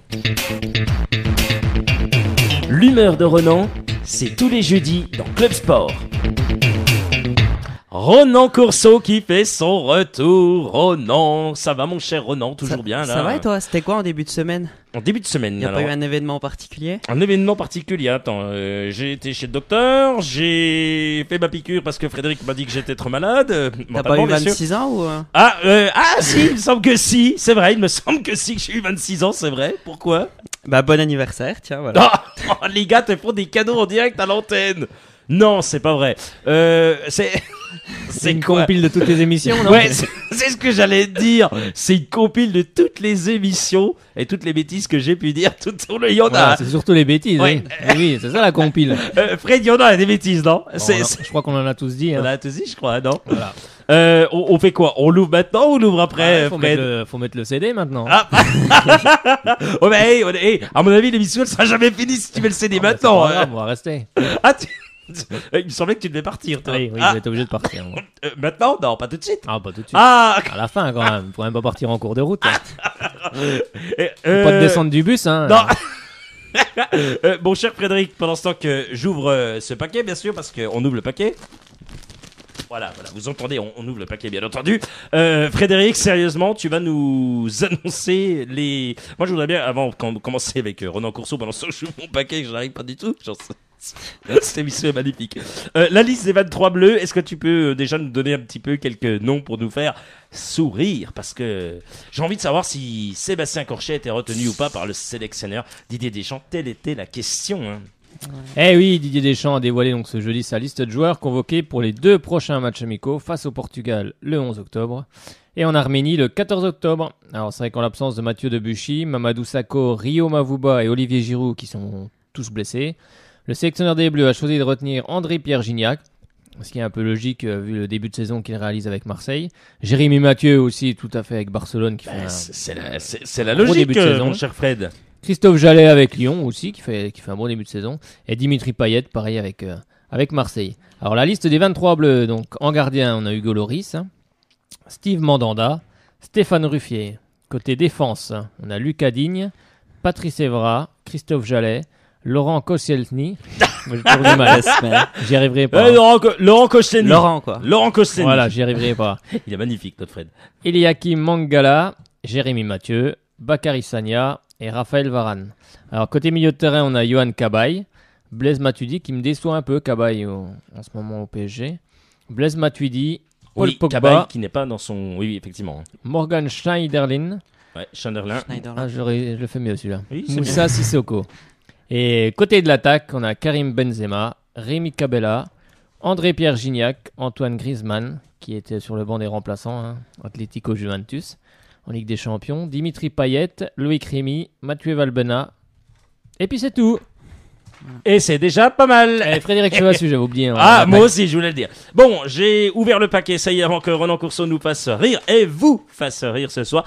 L'humeur de Ronan, c'est tous les jeudis dans Club Sport. Ronan Courceau qui fait son retour. Ronan, ça va mon cher Ronan, toujours bien là. Ça va et toi? C'était quoi en début de semaine? En début de semaine, Il n'y a pas eu un événement particulier? Un événement particulier, attends, j'ai été chez le docteur, j'ai fait ma piqûre parce que Frédéric m'a dit que j'étais trop malade. T'as pas eu 26 ans ou Si, il me semble que si, c'est vrai, il me semble que si, que j'ai eu 26 ans, c'est vrai, pourquoi? Bah bon anniversaire, tiens, voilà. Oh, les gars te font des cadeaux en direct à l'antenne. Non, c'est pas vrai. C'est une compile de toutes les émissions, non? Ouais, c'est ce que j'allais dire. C'est une compile de toutes les émissions et toutes les bêtises que j'ai pu dire tout au long. Il y en a. Voilà, c'est surtout les bêtises. Ouais. Oui, c'est ça la compile. Fred, il y en a des bêtises, non? Bon, je crois qu'on en a tous dit. On Hein. en a tous dit, je crois, non? Voilà. On fait quoi? On l'ouvre maintenant ou on l'ouvre après, Faut Fred? mettre le CD maintenant. Ah. Oh, bah, à mon avis, l'émission, elle sera jamais finie si tu mets le CD maintenant. C'est pas grave, on va rester. Ah, il me semblait que tu devais partir, toi. Oui, je vais être obligé de partir. Moi. Maintenant? Non, pas tout de suite. Ah, pas tout de suite. Ah! À la fin, quand même. Faut même pas partir en cours de route. Hein. Faut Pas pas te descendre du bus, hein. Non. Mon cher Frédéric, pendant ce temps que j'ouvre ce paquet, bien sûr, parce qu'on ouvre le paquet. Voilà, vous entendez, on ouvre le paquet, bien entendu. Frédéric, sérieusement, tu vas nous annoncer les... Moi, je voudrais bien, avant de commencer avec Ronan Courceau, pendant ce temps que je ouvre mon paquet, que je n'arrive pas du tout, cette émission est magnifique. La liste des 23 bleus, est-ce que tu peux déjà nous donner un petit peu quelques noms pour nous faire sourire? Parce que j'ai envie de savoir si Sébastien Corchet était retenu ou pas par le sélectionneur Didier Deschamps. Telle était la question, hein. Eh oui, Didier Deschamps a dévoilé donc ce jeudi sa liste de joueurs convoqués pour les 2 prochains matchs amicaux face au Portugal le 11 octobre et en Arménie le 14 octobre. Alors c'est vrai qu'en l'absence de Mathieu Debuchy, Mamadou Sakho, Rio Mavuba et Olivier Giroud qui sont tous blessés, le sélectionneur des Bleus a choisi de retenir André-Pierre Gignac, ce qui est un peu logique vu le début de saison qu'il réalise avec Marseille. Jérémy Mathieu aussi tout à fait avec Barcelone qui fait c'est la logique, début de saison. Mon cher Fred. Christophe Jallet avec Lyon aussi, qui fait un bon début de saison. Et Dimitri Payet, pareil avec Marseille. Alors la liste des 23 bleus, donc en gardien, on a Hugo Lloris, Steve Mandanda, Stéphane Ruffier. Côté défense, on a Lucas Digne, Patrice Evra, Christophe Jallet, Laurent Koscielny. J'ai toujours du mal. J'y arriverai pas. Laurent Koscielny. Laurent Koscielny. Voilà, j'y arriverai pas. Il est magnifique, notre Fred. Eliakim Mangala, Jérémy Mathieu, Bakary Sagna et Raphaël Varane. Alors, côté milieu de terrain, on a Yohan Cabaye, Blaise Matuidi, qui me déçoit un peu, Cabaye, en ce moment au PSG. Blaise Matuidi, Paul Pogba. Cabaye qui n'est pas dans son... Oui, effectivement. Morgan Schneiderlin. Ouais, Schneiderlin. Ah, je le fais mieux, celui-là. Oui, Moussa Sissoko. Et côté de l'attaque, on a Karim Benzema, Rémi Cabella, André-Pierre Gignac, Antoine Griezmann, qui était sur le banc des remplaçants, Atlético Juventus, en Ligue des Champions, Dimitri Payet, Loïc Rémy, Mathieu Valbuena, et puis c'est tout. Et c'est déjà pas mal. Frédéric Chevassu, j'avais oublié. Moi aussi, je voulais le dire. Bon, j'ai ouvert le paquet, ça y est, avant que Ronan Courceau nous fasse rire, et vous fasse rire ce soir.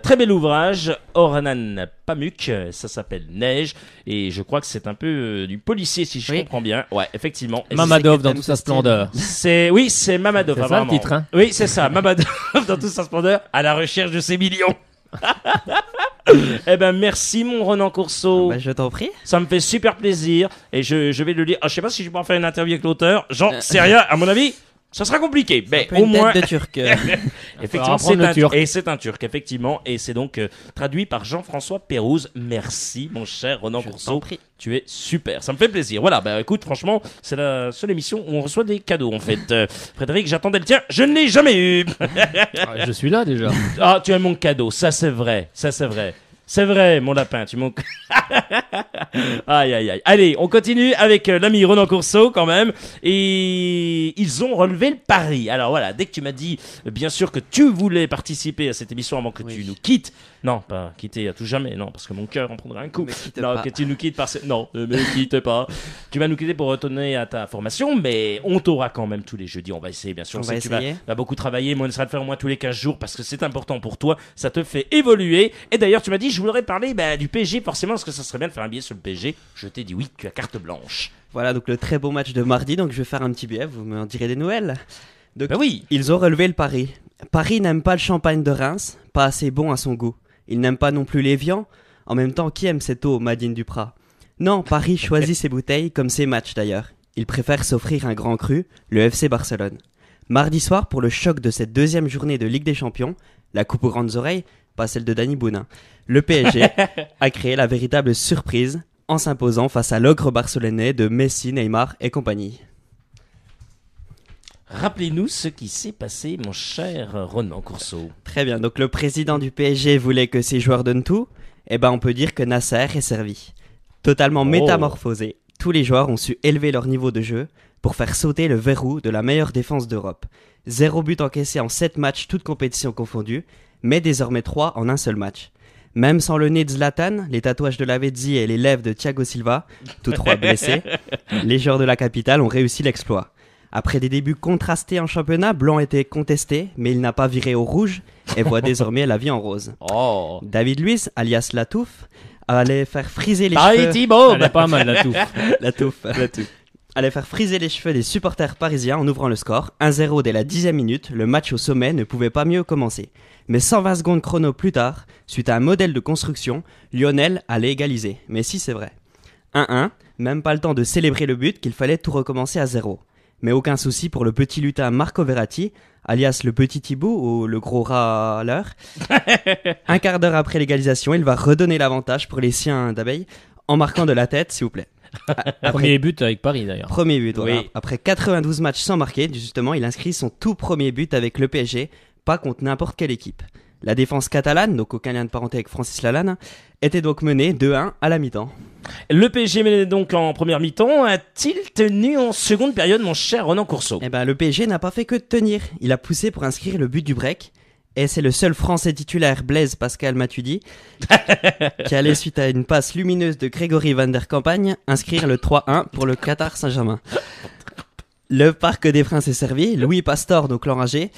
Très bel ouvrage, Orhan Pamuk, ça s'appelle Neige, et je crois que c'est un peu du policier si je comprends bien. Ouais, effectivement. Et Mamadov dans toute sa splendeur. C'est Mamadov. C'est ça le titre, hein? Oui, c'est ça, Mamadov dans toute sa splendeur, à la recherche de ses millions. Eh ben merci mon Ronan Courceau. Je t'en prie. Ça me fait super plaisir, et je vais le lire. Je sais pas si je vais pouvoir faire une interview avec l'auteur. J'en sais rien, à mon avis. Ça sera compliqué, mais au moins. Tête de turc. Effectivement, c'est un turc, effectivement, et c'est donc traduit par Jean-François Pérouse. Merci, mon cher Ronan Courceau. Tu es super, ça me fait plaisir. Voilà, écoute, franchement, c'est la seule émission où on reçoit des cadeaux, en fait. Frédéric, j'attendais le tien, je ne l'ai jamais eu. Je suis là déjà. Ah, tu as mon cadeau, ça c'est vrai, C'est vrai, mon lapin, tu m'en... Aïe, aïe, aïe. Allez, on continue avec l'ami Ronan Courceau, quand même. Et ils ont relevé le pari. Alors voilà, dès que tu m'as dit, bien sûr, que tu voulais participer à cette émission avant que tu nous quittes. Non, pas quitter à tout jamais, non, parce que mon cœur en prendrait un coup. Non, pas. Que tu nous quittes non, ne me quitte pas. Tu vas nous quitter pour retourner à ta formation, mais on t'aura quand même tous les jeudis. On va essayer, bien sûr. Tu vas beaucoup travailler. Moi, on essaiera de faire au moins tous les 15 jours parce que c'est important pour toi. Ça te fait évoluer. Et d'ailleurs, tu m'as dit, je voudrais parler du PSG, forcément, parce que ça serait bien de faire un billet sur le PSG. Je t'ai dit oui, tu as carte blanche. Voilà, donc le très beau match de mardi. Donc je vais faire un petit billet, vous m'en direz des nouvelles. Donc, oui. Ils ont relevé le pari. Paris n'aime pas le champagne de Reims, pas assez bon à son goût. Il n'aime pas non plus l'Évian. En même temps, qui aime cette eau, Madine Duprat? Non, Paris choisit ses bouteilles, comme ses matchs d'ailleurs. Il préfère s'offrir un grand cru, le FC Barcelone. Mardi soir, pour le choc de cette deuxième journée de Ligue des Champions, la coupe aux grandes oreilles, pas celle de Danny Boone, le PSG a créé la véritable surprise en s'imposant face à l'ogre barcelonais de Messi, Neymar et compagnie. Rappelez-nous ce qui s'est passé, mon cher Ronan Courceau. Très bien, donc le président du PSG voulait que ses joueurs donnent tout. Eh ben on peut dire que Nasser est servi. Totalement métamorphosé, tous les joueurs ont su élever leur niveau de jeu pour faire sauter le verrou de la meilleure défense d'Europe. 0 but encaissé en 7 matchs, toutes compétitions confondues, mais désormais 3 en un seul match. Même sans le nez de Zlatan, les tatouages de Lavezzi et les lèvres de Thiago Silva, tous 3 blessés, les joueurs de la capitale ont réussi l'exploit. Après des débuts contrastés en championnat, Blanc était contesté, mais il n'a pas viré au rouge et voit désormais la vie en rose. David Luiz, alias Latouf, allait faire friser les cheveux... Elle est pas mal, Latouf. Allait faire friser les cheveux des supporters parisiens en ouvrant le score. 1-0 dès la 10e minute, le match au sommet ne pouvait pas mieux commencer. Mais 120 secondes chrono plus tard, suite à un modèle de construction, Lionel allait égaliser. Mais si, c'est vrai. 1-1, même pas le temps de célébrer le but qu'il fallait tout recommencer à 0. Mais aucun souci pour le petit lutin Marco Verratti, alias le petit Thibaut ou le gros râleur. Un quart d'heure après l'égalisation, il va redonner l'avantage pour les siens d'abeilles en marquant de la tête, s'il vous plaît. Premier but avec Paris d'ailleurs. Premier but, voilà. Oui. Après 92 matchs sans marquer, justement, il inscrit son tout premier but avec le PSG, pas contre n'importe quelle équipe. La défense catalane, donc aucun lien de parenté avec Francis Lalanne, était donc menée 2-1 à la mi-temps. Le PSG menait donc en première mi-temps. A-t-il tenu en seconde période, mon cher Ronan Courceau? Eh ben, le PSG n'a pas fait que de tenir. Il a poussé pour inscrire le but du break. Et c'est le seul Français titulaire, Blaise Pascal Matuidi, qui allait, suite à une passe lumineuse de Grégory Van der Campagne, inscrire le 3-1 pour le Qatar Saint-Germain. Le Parc des Princes est servi. Louis Pastor, donc l'enragé,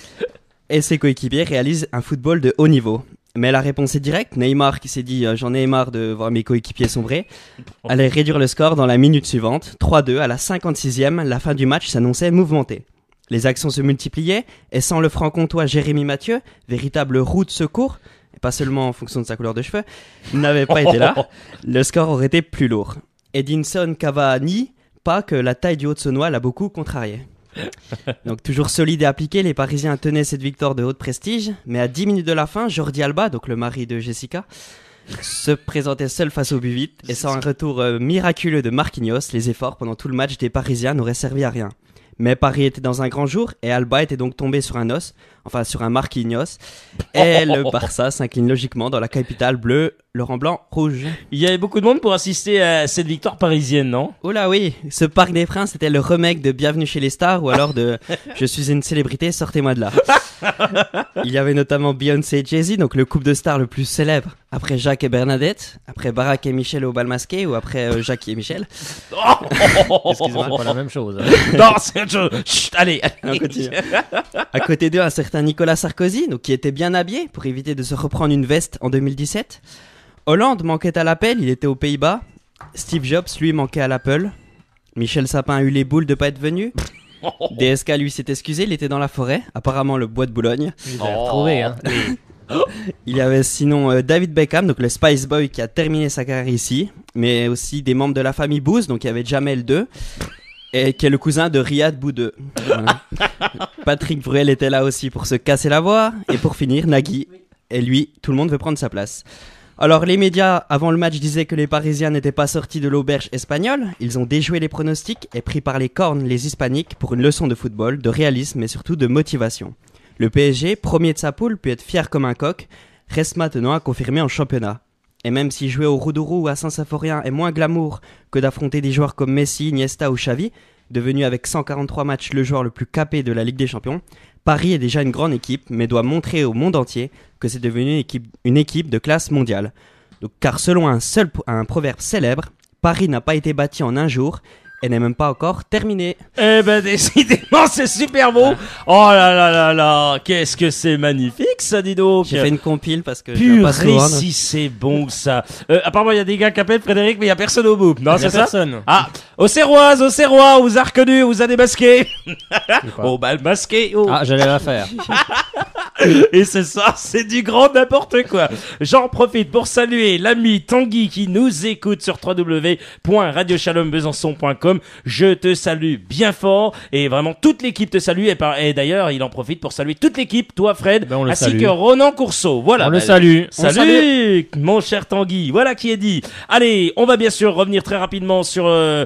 et ses coéquipiers réalisent un football de haut niveau. Mais la réponse est directe. Neymar, qui s'est dit « j'en ai marre de voir mes coéquipiers sombrer », allait réduire le score dans la minute suivante. 3-2 à la 56e, la fin du match s'annonçait mouvementée. Les actions se multipliaient, et sans le franc-comtois Jérémy Mathieu, véritable roue de secours, et pas seulement en fonction de sa couleur de cheveux, n'avait pas été là, le score aurait été plus lourd. Edinson Cavani, pas que la taille du Haut-de-Saunois l'a beaucoup contrarié. Donc toujours solide et appliqué, les Parisiens tenaient cette victoire de haut prestige, mais à 10 minutes de la fin, Jordi Alba, donc le mari de Jessica, se présentait seul face au but vite, et sans un retour miraculeux de Marquinhos, les efforts pendant tout le match des Parisiens n'auraient servi à rien. Mais Paris était dans un grand jour et Alba était donc tombé sur un os, enfin sur un Marquinhos. Et le Barça s'incline logiquement dans la capitale bleue, Laurent Blanc, rouge. Il y avait beaucoup de monde pour assister à cette victoire parisienne, non? Oh là oui, ce Parc des Princes était le remake de Bienvenue chez les stars ou alors de Je suis une célébrité, sortez-moi de là. Il y avait notamment Beyoncé et Jay-Z, donc le couple de stars le plus célèbre. Après Jacques et Bernadette, après Barack et Michel au bal masqué ou après Jacques et Michel. Excuse-moi, c'est pas la même chose. Non, c'est autre chose. Chut, allez. On continue. À côté d'eux, un certain Nicolas Sarkozy, donc qui était bien habillé pour éviter de se reprendre une veste en 2017. Hollande manquait à l'appel, il était aux Pays-Bas. Steve Jobs, lui, manquait à l'Apple. Michel Sapin a eu les boules de pas être venu. DSK, lui, s'est excusé, il était dans la forêt, apparemment le bois de Boulogne. Je l'ai retrouvé, hein. Il y avait sinon David Beckham, donc le Spice Boy qui a terminé sa carrière ici, mais aussi des membres de la famille Booz, donc il y avait Jamel 2, et qui est le cousin de Riyad Boudeux. Voilà. Patrick Bruel était là aussi pour se casser la voix, et pour finir, Nagui. Et lui, tout le monde veut prendre sa place. Alors les médias, avant le match, disaient que les Parisiens n'étaient pas sortis de l'auberge espagnole. Ils ont déjoué les pronostics et pris par les cornes les Hispaniques pour une leçon de football, de réalisme et surtout de motivation. Le PSG, premier de sa poule, peut être fier comme un coq, reste maintenant à confirmer en championnat. Et même si jouer au Roudourou ou à Saint-Symphorien est moins glamour que d'affronter des joueurs comme Messi, Iniesta ou Xavi, devenu avec 143 matchs le joueur le plus capé de la Ligue des Champions, Paris est déjà une grande équipe, mais doit montrer au monde entier que c'est devenu une équipe de classe mondiale. Donc, car selon un proverbe célèbre, Paris n'a pas été bâti en un jour et n'est même pas encore terminé. Eh ben décidément c'est super beau. Oh là là là là, qu'est-ce que c'est magnifique ça, dis donc. J'ai fait une compile parce que je passe Purée, loin. si c'est bon ça. Apparemment il y a des gars qui appellent Frédéric, mais il y a personne au bout. Non, c'est ça. Personne. Ah, Auxerrois, on vous a reconnu, on vous a démasqué. Oh bal masqué. Oh. Ah, j'allais la faire. Et c'est ça, c'est du grand n'importe quoi. J'en profite pour saluer l'ami Tanguy qui nous écoute sur www.radiochalombesançon.com. Je te salue bien fort et vraiment toute l'équipe te salue et d'ailleurs il en profite pour saluer toute l'équipe, toi Fred, Ben, on le ainsi salue. que Ronan Courceau. Voilà. On le salue. Salut, mon cher Tanguy. Voilà qui est dit. Allez, on va bien sûr revenir très rapidement sur la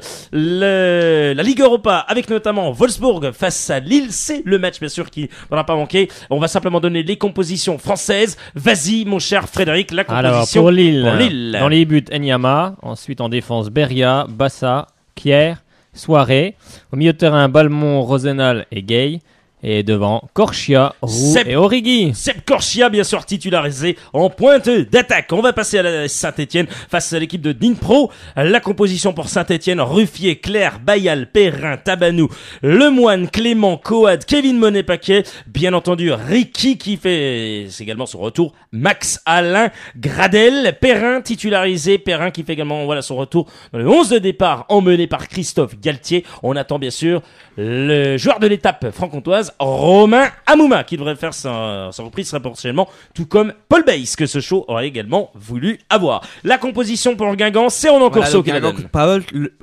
Ligue Europa avec notamment Wolfsburg face à Lille. C'est le match bien sûr qui n'aura pas manqué. On va simplement donner les compositions françaises. Vas-y, mon cher Frédéric, la Alors, composition pour Lille, Lille. dans les buts, Enyama. Ensuite, en défense, Beria, Bassa, Kier, Soirée. Au milieu de terrain, Balmont, Rosenal et Gay. Et devant, Corchia, Roux Seb- et Origi. Seb Corchia, bien sûr, titularisé en pointe d'attaque. On va passer à la Saint-Etienne face à l'équipe de Dnipro. La composition pour Saint-Etienne, Ruffier, Claire, Bayal, Perrin, Tabanou, Lemoine, Clément, Coad, Kevin Monet-Paquet. Bien entendu, Ricky qui fait également son retour. Max Alain, Gradel, Perrin titularisé. Perrin qui fait également son retour dans le 11 de départ emmené par Christophe Galtier. On attend bien sûr le joueur de l'étape franc-comtoise, Romain Amouma, qui devrait faire sa reprise très prochainement, tout comme Paul Bays, que ce show aurait également voulu avoir. La composition pour Guingamp, c'est Ronan Courceau qui la donne.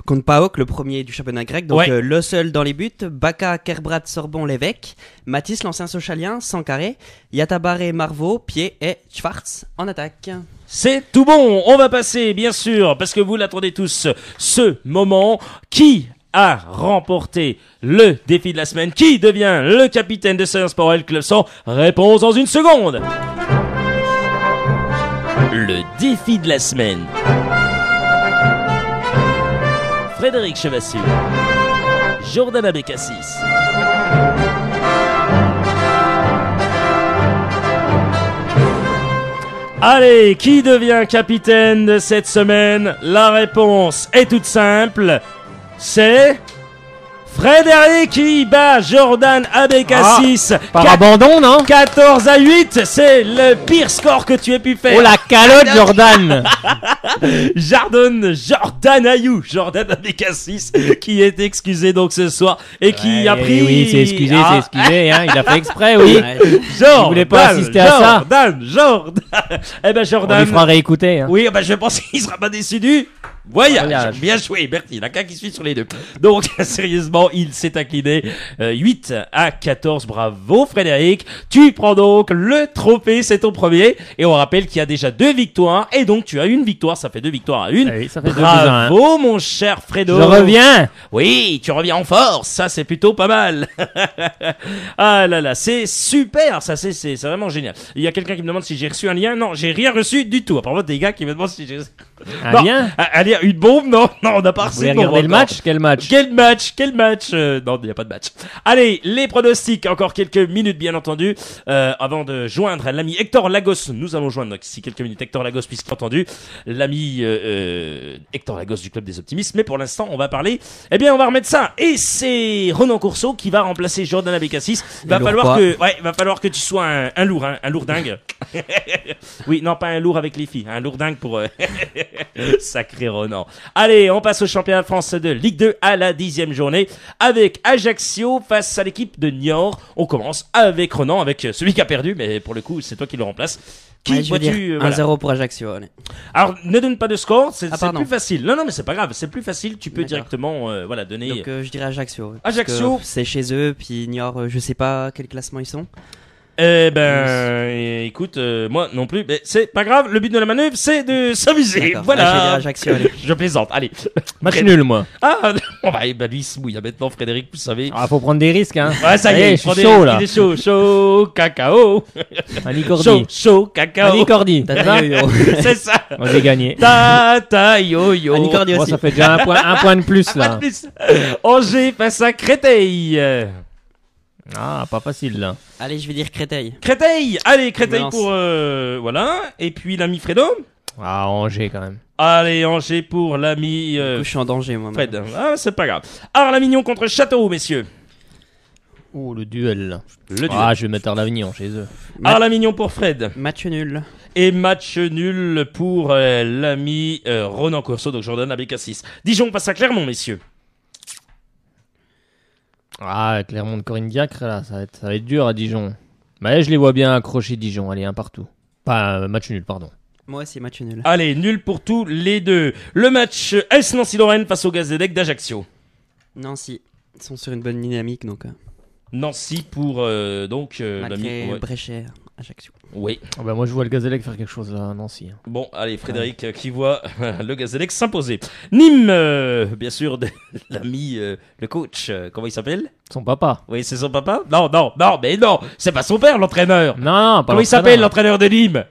Contre PAOK, le premier du championnat grec. Donc Ouais. Le seul dans les buts, Baka, Kerbrat, Sorbon, Lévesque, Mathis, l'ancien Sochalien, Sankaré, Yatabaré, Marvaux, Pied et Schwartz en attaque. C'est tout bon. On va passer, bien sûr, parce que vous l'attendez tous, ce moment. Qui a remporté le défi de la semaine? Qui devient le capitaine de Sciences Sport L Club 100? Réponse dans une seconde. Le défi de la semaine. Frédéric Chevassu, Jordan Bekassis. Allez, qui devient capitaine de cette semaine? La réponse est toute simple. C'est Frédéric qui bat Jordan Abécassis. Par abandon, non? 14-8, c'est le pire score que tu aies pu faire. Oh la calotte, Jordan. Jordan Ayou, Jordan Abécassis, qui est excusé donc ce soir et qui a pris... Oui, c'est excusé, hein. Il a fait exprès, oui. Jordan, Il voulait pas assister à ça. Jordan. Eh ben On Jordan... lui fera réécouter, hein. Oui, je pense qu'il sera pas déçu du voyage. Bien joué, Bertie. Il y en a qu'un qui suit sur les deux. Donc, sérieusement, il s'est incliné 8-14. Bravo, Frédéric. Tu prends donc le trophée. C'est ton premier. Et on rappelle qu'il y a déjà 2 victoires. Et donc, tu as une victoire. Ça fait 2 victoires à 1. Oui, ça fait 2 Bravo, mon cher Fredo. Je reviens. Oui, tu reviens en force. Ça, c'est plutôt pas mal. Ah là là, c'est super. Ça, c'est vraiment génial. Il y a quelqu'un qui me demande si j'ai reçu un lien. Non, j'ai rien reçu du tout. Apparemment, des gars qui me demandent si j'ai reçu... Un lien? Un lien, une bombe? Non, on n'a pas Vous reçu voulez de bombe regarder le encore. match? Quel match? Quel match Non, il n'y a pas de match. Allez, les pronostics, encore quelques minutes bien entendu. Avant de joindre l'ami Hector Lagos, nous allons joindre d'ici quelques minutes Hector Lagos, puisqu'il entendu l'ami Hector Lagos du Club des Optimistes. Mais pour l'instant, on va parler, on va remettre ça. Et c'est Ronan Courceau qui va remplacer Jordan Abécassis. Va falloir que tu sois un lourd, un lourdingue. Oui, non, pas un lourd avec les filles, un lourdingue pour... Sacré Ronan. Allez, on passe au championnat de France de Ligue 2 à la 10e journée avec Ajaccio face à l'équipe de Niort. On commence avec Ronan, avec celui qui a perdu, mais pour le coup, c'est toi qui le remplace. Qui je veux dire vois-tu 1-0 pour Ajaccio. Allez. Alors, ne donne pas de score, c'est pardon. plus facile. Non, mais c'est pas grave, c'est plus facile, tu peux D'accord. directement donner... Donc je dirais Ajaccio. Parce Ajaccio. que c'est chez eux, puis Niort, je sais pas quel classement ils sont. Écoute, moi non plus, mais c'est pas grave, le but de la manœuvre, c'est de s'amuser. D'accord. Voilà. Je vais dire Ajaccio, allez. Je plaisante, allez. Match nul, moi. Ah, Bah lui il se mouille maintenant, Frédéric, vous savez. Ah, faut prendre des risques, hein. Ouais, ça y est, je suis prends des- chaud, là. il est chaud, chaud, cacao. Anicordi. Chaud, cacao. Anicordi. C'est ça. On a gagné. Ta, yo, yo. Anicordi Bon, aussi. ça fait déjà un point de plus, Pas là. de plus. Angers face à Créteil. Ah, pas facile, là. Allez, je vais dire Créteil. Créteil. Allez, Créteil Balance. pour... voilà. Et puis l'ami Fredo. Ah, Angers, quand même. Allez, Angers pour l'ami Du coup, je suis en danger, moi. Fred. Ah, c'est pas grave. Arles-Avignon contre Château, messieurs. Oh, le duel, là. Le duel. Ah, je vais mettre Arles-Avignon chez eux. Arles-Avignon pour Fred. Match nul. Et match nul pour l'ami Ronan Corso, donc Jordan avec 6. Dijon passe à Clermont, messieurs. Ah, Clermont de Corinne Diacre, là, ça va être dur à Dijon. Mais je les vois bien accrocher Dijon. Allez, un partout. Pas match nul, pardon. Moi aussi, match nul. Allez, nul pour tous les deux. Le match S Nancy-Lorraine face au Gazélec d'Ajaccio. Nancy. Ils sont sur une bonne dynamique, donc. Nancy pour donc Malgré l'ami. Ouais. Bréchet, Ajaccio. Oui. Ah bah moi, je vois le Gazélec faire quelque chose à Nancy. Hein. Bon, allez, Frédéric qui voit le Gazélec s'imposer. Nîmes, bien sûr, de l'ami, le coach, comment il s'appelle? Son papa. Oui, c'est son papa? Non, mais non, c'est pas son père, l'entraîneur. Non, pas Comment il s'appelle, l'entraîneur de Nîmes?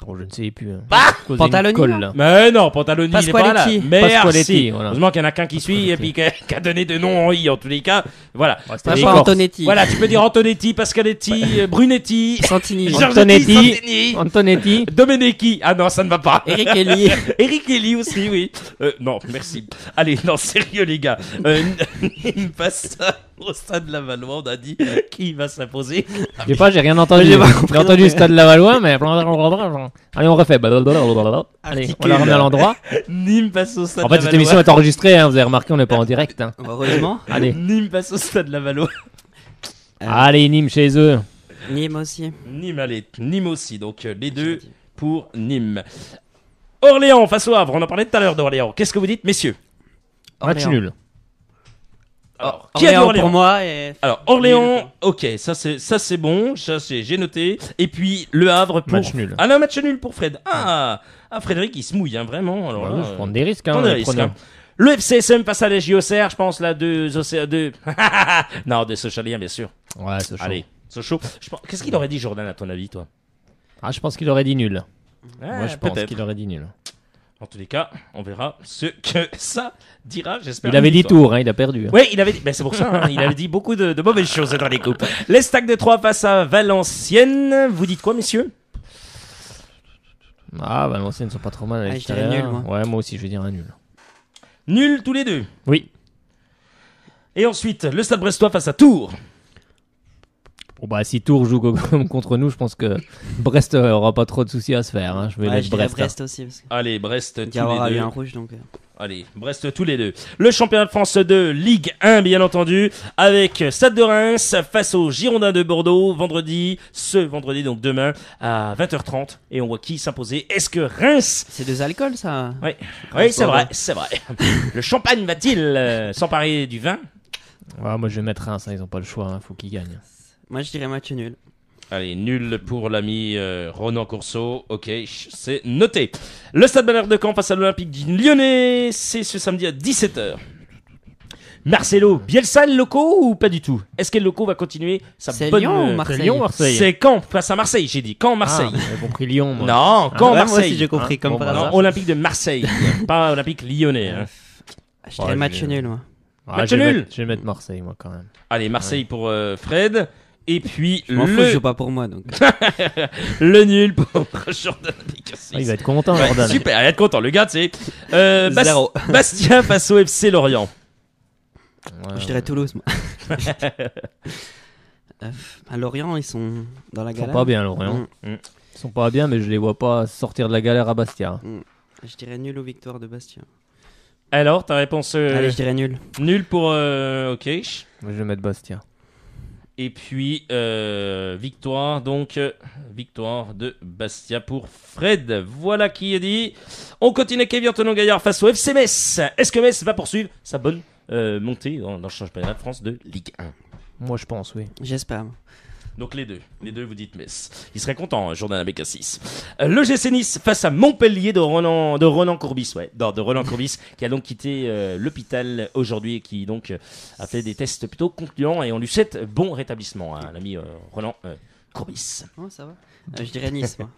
Oh, je ne sais plus. Hein. Bah, Pantaloni, là. Mais non, Pantaloni, il est pas là. Pasqualetti. Merci. Pasqualetti, voilà. Heureusement qu'il y en a qu'un qui suit et puis qui a donné de nom en i en tous les cas. Voilà. Ouais, c'était Pas des pas Corses. Antonetti. Voilà, tu peux dire Antonetti, Pascaletti, Brunetti, Santini. Giorgetti, Antonetti. Santini, Antonetti. Domenecchi. Ah non, ça ne va pas. Eric Elie. Eric Elie aussi, oui. Non, merci. Allez, non, sérieux les gars. Nîmes passe au stade Lavallois, on a dit qui va s'imposer. Je sais pas, j'ai rien entendu. J'ai pas J'ai compris entendu non le stade Lavallois, mais. Allez, on refait. Allez, on la remet à l'endroit. Nîmes passe au stade En fait, cette Lavallois. émission est enregistrée, hein, vous avez remarqué, on n'est pas en direct. Hein. Heureusement. Allez. Nîmes passe au stade Lavallois. Allez, Nîmes chez eux. Nîmes aussi. Nîmes, allez, Nîmes aussi. Donc les deux pour Nîmes. Orléans face au Havre. On en parlait tout à l'heure d'Orléans. Qu'est-ce que vous dites, messieurs? Match Orléans. nul. Alors, qui a dit Orléans Orléans pour moi et. Alors Orléans, ok, ça c'est bon, j'ai noté. Et puis le Havre pour Match nul. Ah non, match nul pour Fred. Ah, Frédéric il se mouille hein, vraiment. Alors Ouais, là, je prends des risques. Hein, prends des les risques, preneurs. hein. Le FCSM face à la JOCR, je pense là deux non, des Sochaliens bien sûr. Ouais, c'est chaud. Allez, Sochaux. Qu'est-ce qu'il aurait dit Jordan à ton avis toi? Ah, je pense qu'il aurait dit nul. Moi, je pense peut-être. qu'il aurait dit nul. En tous les cas, on verra ce que ça dira, j'espère. Il avait une 10 victoire. tours, hein, il a perdu. Hein. Oui, il avait dit, ben c'est pour ça, hein, il avait dit beaucoup de mauvaises choses dans les coupes. Les Stacks de 3 face à Valenciennes. Vous dites quoi, messieurs? Ah, Valenciennes ne sont pas trop mal à Ah, je dirais l'extérieur. nul, moi. Ouais, moi aussi, je vais dire un nul. Nul tous les deux. Oui. Et ensuite, le Stade Brestois face à Tours. Bon, bah, si Tours joue contre nous, je pense que Brest aura pas trop de soucis à se faire. Hein. Je vais Ouais, mettre je dirais Brest. Brest aussi. Parce que Allez, Brest tous Diawara a les eu deux. un rouge donc. Allez, Brest tous les deux. Le championnat de France de Ligue 1, bien entendu, avec Stade de Reims face aux Girondins de Bordeaux, ce vendredi, donc demain, à 20h30. Et on voit qui s'imposer. Est-ce que Reims... C'est des alcools ça. Oui, c'est vrai, c'est vrai. Le champagne va-t-il s'emparer du vin? Ouais, moi, je vais mettre Reims. Hein, ils ont pas le choix. Hein, faut qu'ils gagnent. Moi je dirais match nul. Allez, nul pour l'ami Ronan Corso. Ok, c'est noté. Le Stade Malherbe de Caen face à l'Olympique Lyonnais, c'est ce samedi à 17h. Marcelo, Bielsa le loco ou pas du tout? Est-ce que le loco va continuer sa C'est bonne... Lyon ou Marseille? C'est Lyon, Marseille. C'est Caen face à Marseille, j'ai dit. Caen, Marseille. Ah, j'ai compris Lyon, moi. Non, Ah, Caen, Ouais, moi Marseille. aussi j'ai compris Hein, comme bon, par bah, hasard. Non, Olympique de Marseille, pas Olympique Lyonnais. Hein. Je dirais Ouais, match je vais- nul moi. Ah, Match je vais nul. mettre- Je vais mettre Marseille, moi, quand même. Allez, Marseille pour Fred. Et puis Je m'en fous, je joue pas pour moi donc. le nul pour Jordan avec Ah, 6. il va être content, Ouais, Jordan. super, il va être content. Le gars, tu sais. Zéro. Bastia face au FC Lorient. Ouais, Je dirais Toulouse moi. À Lorient ils sont dans la Ils sont galère. pas bien, Lorient. Mm. Ils sont pas bien, mais je les vois pas sortir de la galère à Bastia. Je dirais nul aux victoires de Bastia. Alors, ta réponse Allez je dirais nul. nul pour OK. Moi, je vais mettre Bastia. Et puis victoire victoire de Bastia pour Fred. Voilà qui est dit. On continue avec Kevin Antonin Gaillard face au FC Metz. Est-ce que Metz va poursuivre sa bonne montée dans le championnat de France de Ligue 1? Moi, je pense, oui. J'espère. Donc les deux vous dites Metz. Il serait content, Jordan Abécassis. Le GC Nice face à Montpellier de Roland Courbis, de Roland Courbis, qui a donc quitté l'hôpital aujourd'hui et qui donc a fait des tests plutôt concluants et on lui souhaite bon rétablissement, hein, l'ami Roland Courbis. Oh, ça va. Je dirais Nice, moi.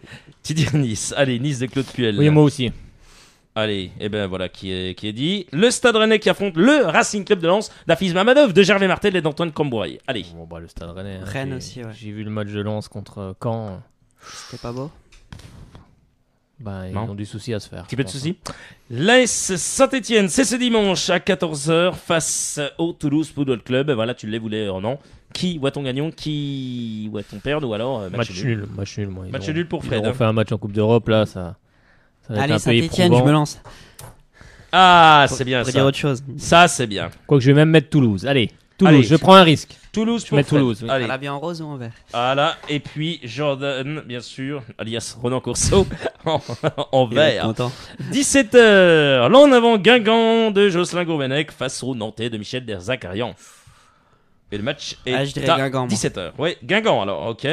Tu dis Nice. Allez, Nice de Claude Puel. Oui, moi aussi. Allez, et ben voilà qui est dit. Le Stade Rennais qui affronte le Racing Club de Lens d'Afis Mamadov, de Gervais Martel et d'Antoine Cambouaille. Allez. Bon, bah, le Stade Rennais. Rennes aussi, ouais. J'ai vu le match de Lens contre Caen. C'était pas beau. Bah, ils Non. ont du souci à se faire. Petit peu de soucis. L'AS Saint-Etienne, c'est ce dimanche à 14h face au Toulouse Football Club. Voilà, tu les voulais, non. Qui voit-on gagnant, qui voit-on perdre ou alors match nul. Match nul, moi. Match nul pour Fred. On fait un match en Coupe d'Europe, là, ça va être Allez, un peu Saint-Etienne, éprouvant. je me lance. Ah, c'est bien Pour ça. dire autre chose. Ça, c'est bien. Quoique je vais même mettre Toulouse. Allez, Toulouse, Allez. je prends un risque. Toulouse Je pour mets Fred. Toulouse, oui. Allez. Elle a bien en rose ou en vert? Voilà, et puis Jordan, bien sûr, alias Ronan Courceau, en Il va être vert. content. 17h, là en avant Guingamp de Jocelyn Gourvenec face au Nantais de Michel Derzakarian. Et le match est Je dirais à Guingamp, moi. 17h. Oui, Guingamp alors, ok.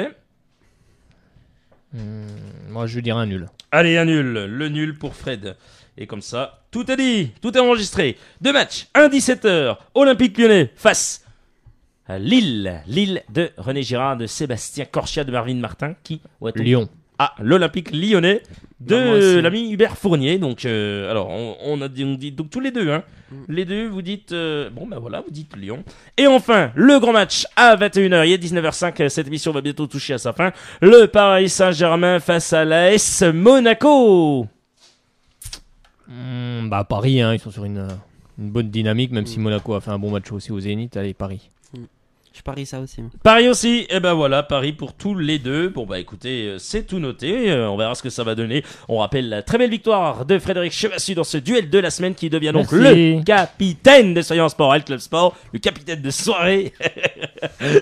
Moi, je dirais un nul. Allez, un nul, le nul pour Fred. Et comme ça, tout est dit, tout est enregistré. Deux matchs, un 17h, Olympique Lyonnais face à Lille. Lille de René Girard, de Sébastien Corchia, de Marvin Martin, qui Lyon. Ah, l'Olympique lyonnais Bah, moi de aussi. l'ami Hubert Fournier. Donc, alors, on dit donc tous les deux, hein. Les deux, vous dites, bon, ben voilà, vous dites Lyon. Et enfin, le grand match à 21h, il est 19h05. Cette émission va bientôt toucher à sa fin. Le Paris Saint-Germain face à l'AS Monaco. Bah, Paris, hein, ils sont sur une bonne dynamique, même si Monaco a fait un bon match aussi au Zénith. Allez, Paris. Je parie ça aussi. Moi. Paris aussi, et ben voilà, Paris pour tous les deux. Bon bah écoutez, c'est tout noté, on verra ce que ça va donner. On rappelle la très belle victoire de Frédéric Chevassu dans ce duel de la semaine qui devient donc Merci. le capitaine de Soyons Sport, Club Sport, le capitaine de soirée.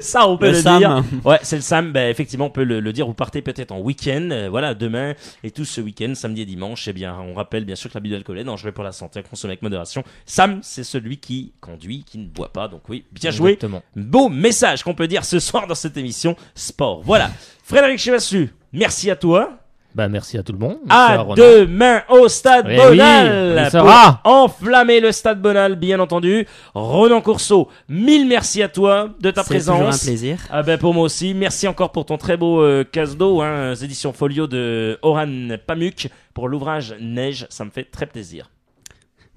Ça on peut le Sam. dire. Ouais, c'est le Sam, bah, effectivement on peut le dire, vous partez peut-être en week-end, voilà, demain et tout ce week-end, samedi et dimanche, eh bien on rappelle bien sûr que l'abus d'alcool est dangereux pour la santé, à consommer avec modération. Sam, c'est celui qui conduit, qui ne boit pas, donc oui, bien joué. Exactement. Beau message qu'on peut dire ce soir dans cette émission sport. Voilà. Frédéric Chevassu, merci à toi. Bah, merci à tout le monde. Merci À Ronan. demain au Stade Eh Bonal. oui, on y sera. Pour enflammer le Stade Bonal, bien entendu. Ronan Courceau, mille merci à toi de ta C'est toujours un présence. plaisir. Ah ben pour moi aussi. Merci encore pour ton très beau casse-dos, hein, éditions folio de Oran Pamuk pour l'ouvrage Neige. Ça me fait très plaisir.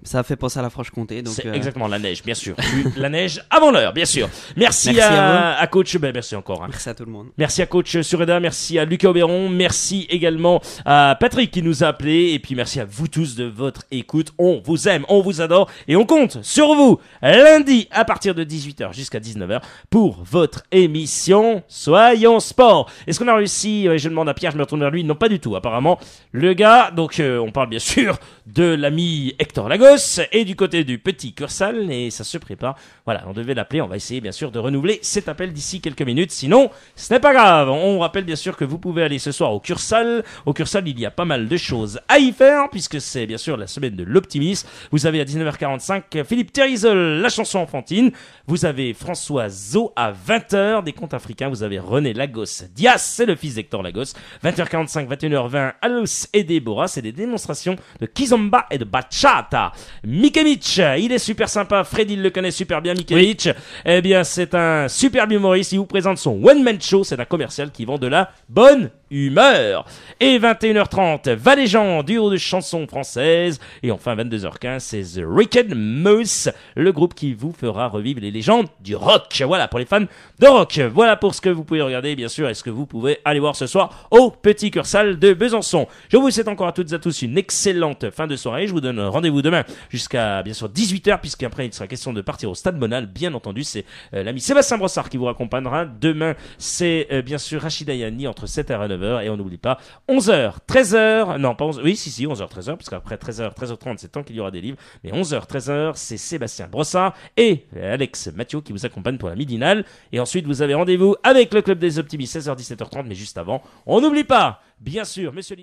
Ça fait penser à la Franche-Comté. Donc, C'est exactement la neige, bien sûr. La neige avant l'heure, bien sûr. Merci, Merci à coach. Ben, merci encore. Hein. Merci à tout le monde. Merci à coach Sureda, merci à Lucas Auberon, merci également à Patrick qui nous a appelés et puis merci à vous tous de votre écoute. On vous aime, on vous adore et on compte sur vous lundi à partir de 18h jusqu'à 19h pour votre émission Soyons Sport. Est-ce qu'on a réussi? Je demande à Pierre, je me retourne vers lui. Non, pas du tout apparemment. Le gars, donc on parle bien sûr de l'ami Hector Lagos et du côté du petit Cursal et ça se prépare. Voilà, on devait l'appeler, on va essayer bien sûr de renouveler cet appel d'ici quelques minutes, sinon ce n'est pas grave. On rappelle bien sûr que vous pouvez aller ce soir au Cursal. Au Cursal, il y a pas mal de choses à y faire puisque c'est bien sûr la semaine de l'optimisme. Vous avez à 19h45 Philippe Thérisol, la chanson enfantine. Vous avez François Zo à 20h, des contes africains. Vous avez René Lagos Dias, c'est le fils d'Hector Lagos. 20h45, 21h20, Alos et Déborah, c'est des démonstrations de Kizomba et de Bachata. Mikemich, il est super sympa. Fred, il le connaît super bien, Mikemich. Eh bien, c'est un superbe humoriste. Il vous présente son one-man show. C'est un commercial qui vend de la bonne humeur. Et 21h30, Valéjean, duo de chansons françaises. Et enfin, 22h15, c'est The Wicked Mouse, le groupe qui vous fera revivre les légendes du rock. Voilà, pour les fans de rock. Voilà pour ce que vous pouvez regarder, bien sûr, et ce que vous pouvez aller voir ce soir au Petit Cursal de Besançon. Je vous souhaite encore à toutes et à tous une excellente fin de soirée. Je vous donne rendez-vous demain jusqu'à, bien sûr, 18h, puisqu'après, il sera question de partir au Stade Bonal. Bien entendu, c'est l'ami Sébastien Brossard qui vous raccompagnera. Demain, c'est bien sûr Rachida Yani entre 7h et 9h. Et on n'oublie pas, 11h, 13h, non pas 11h, oui, si, 11h, 13h, parce qu'après 13h, 13h30, c'est tant qu'il y aura des livres. Mais 11h, 13h, c'est Sébastien Brossard et Alex Mathieu qui vous accompagnent pour la midinale. Et ensuite, vous avez rendez-vous avec le Club des Optimistes, 16h, 17h30. Mais juste avant, on n'oublie pas, bien sûr, monsieur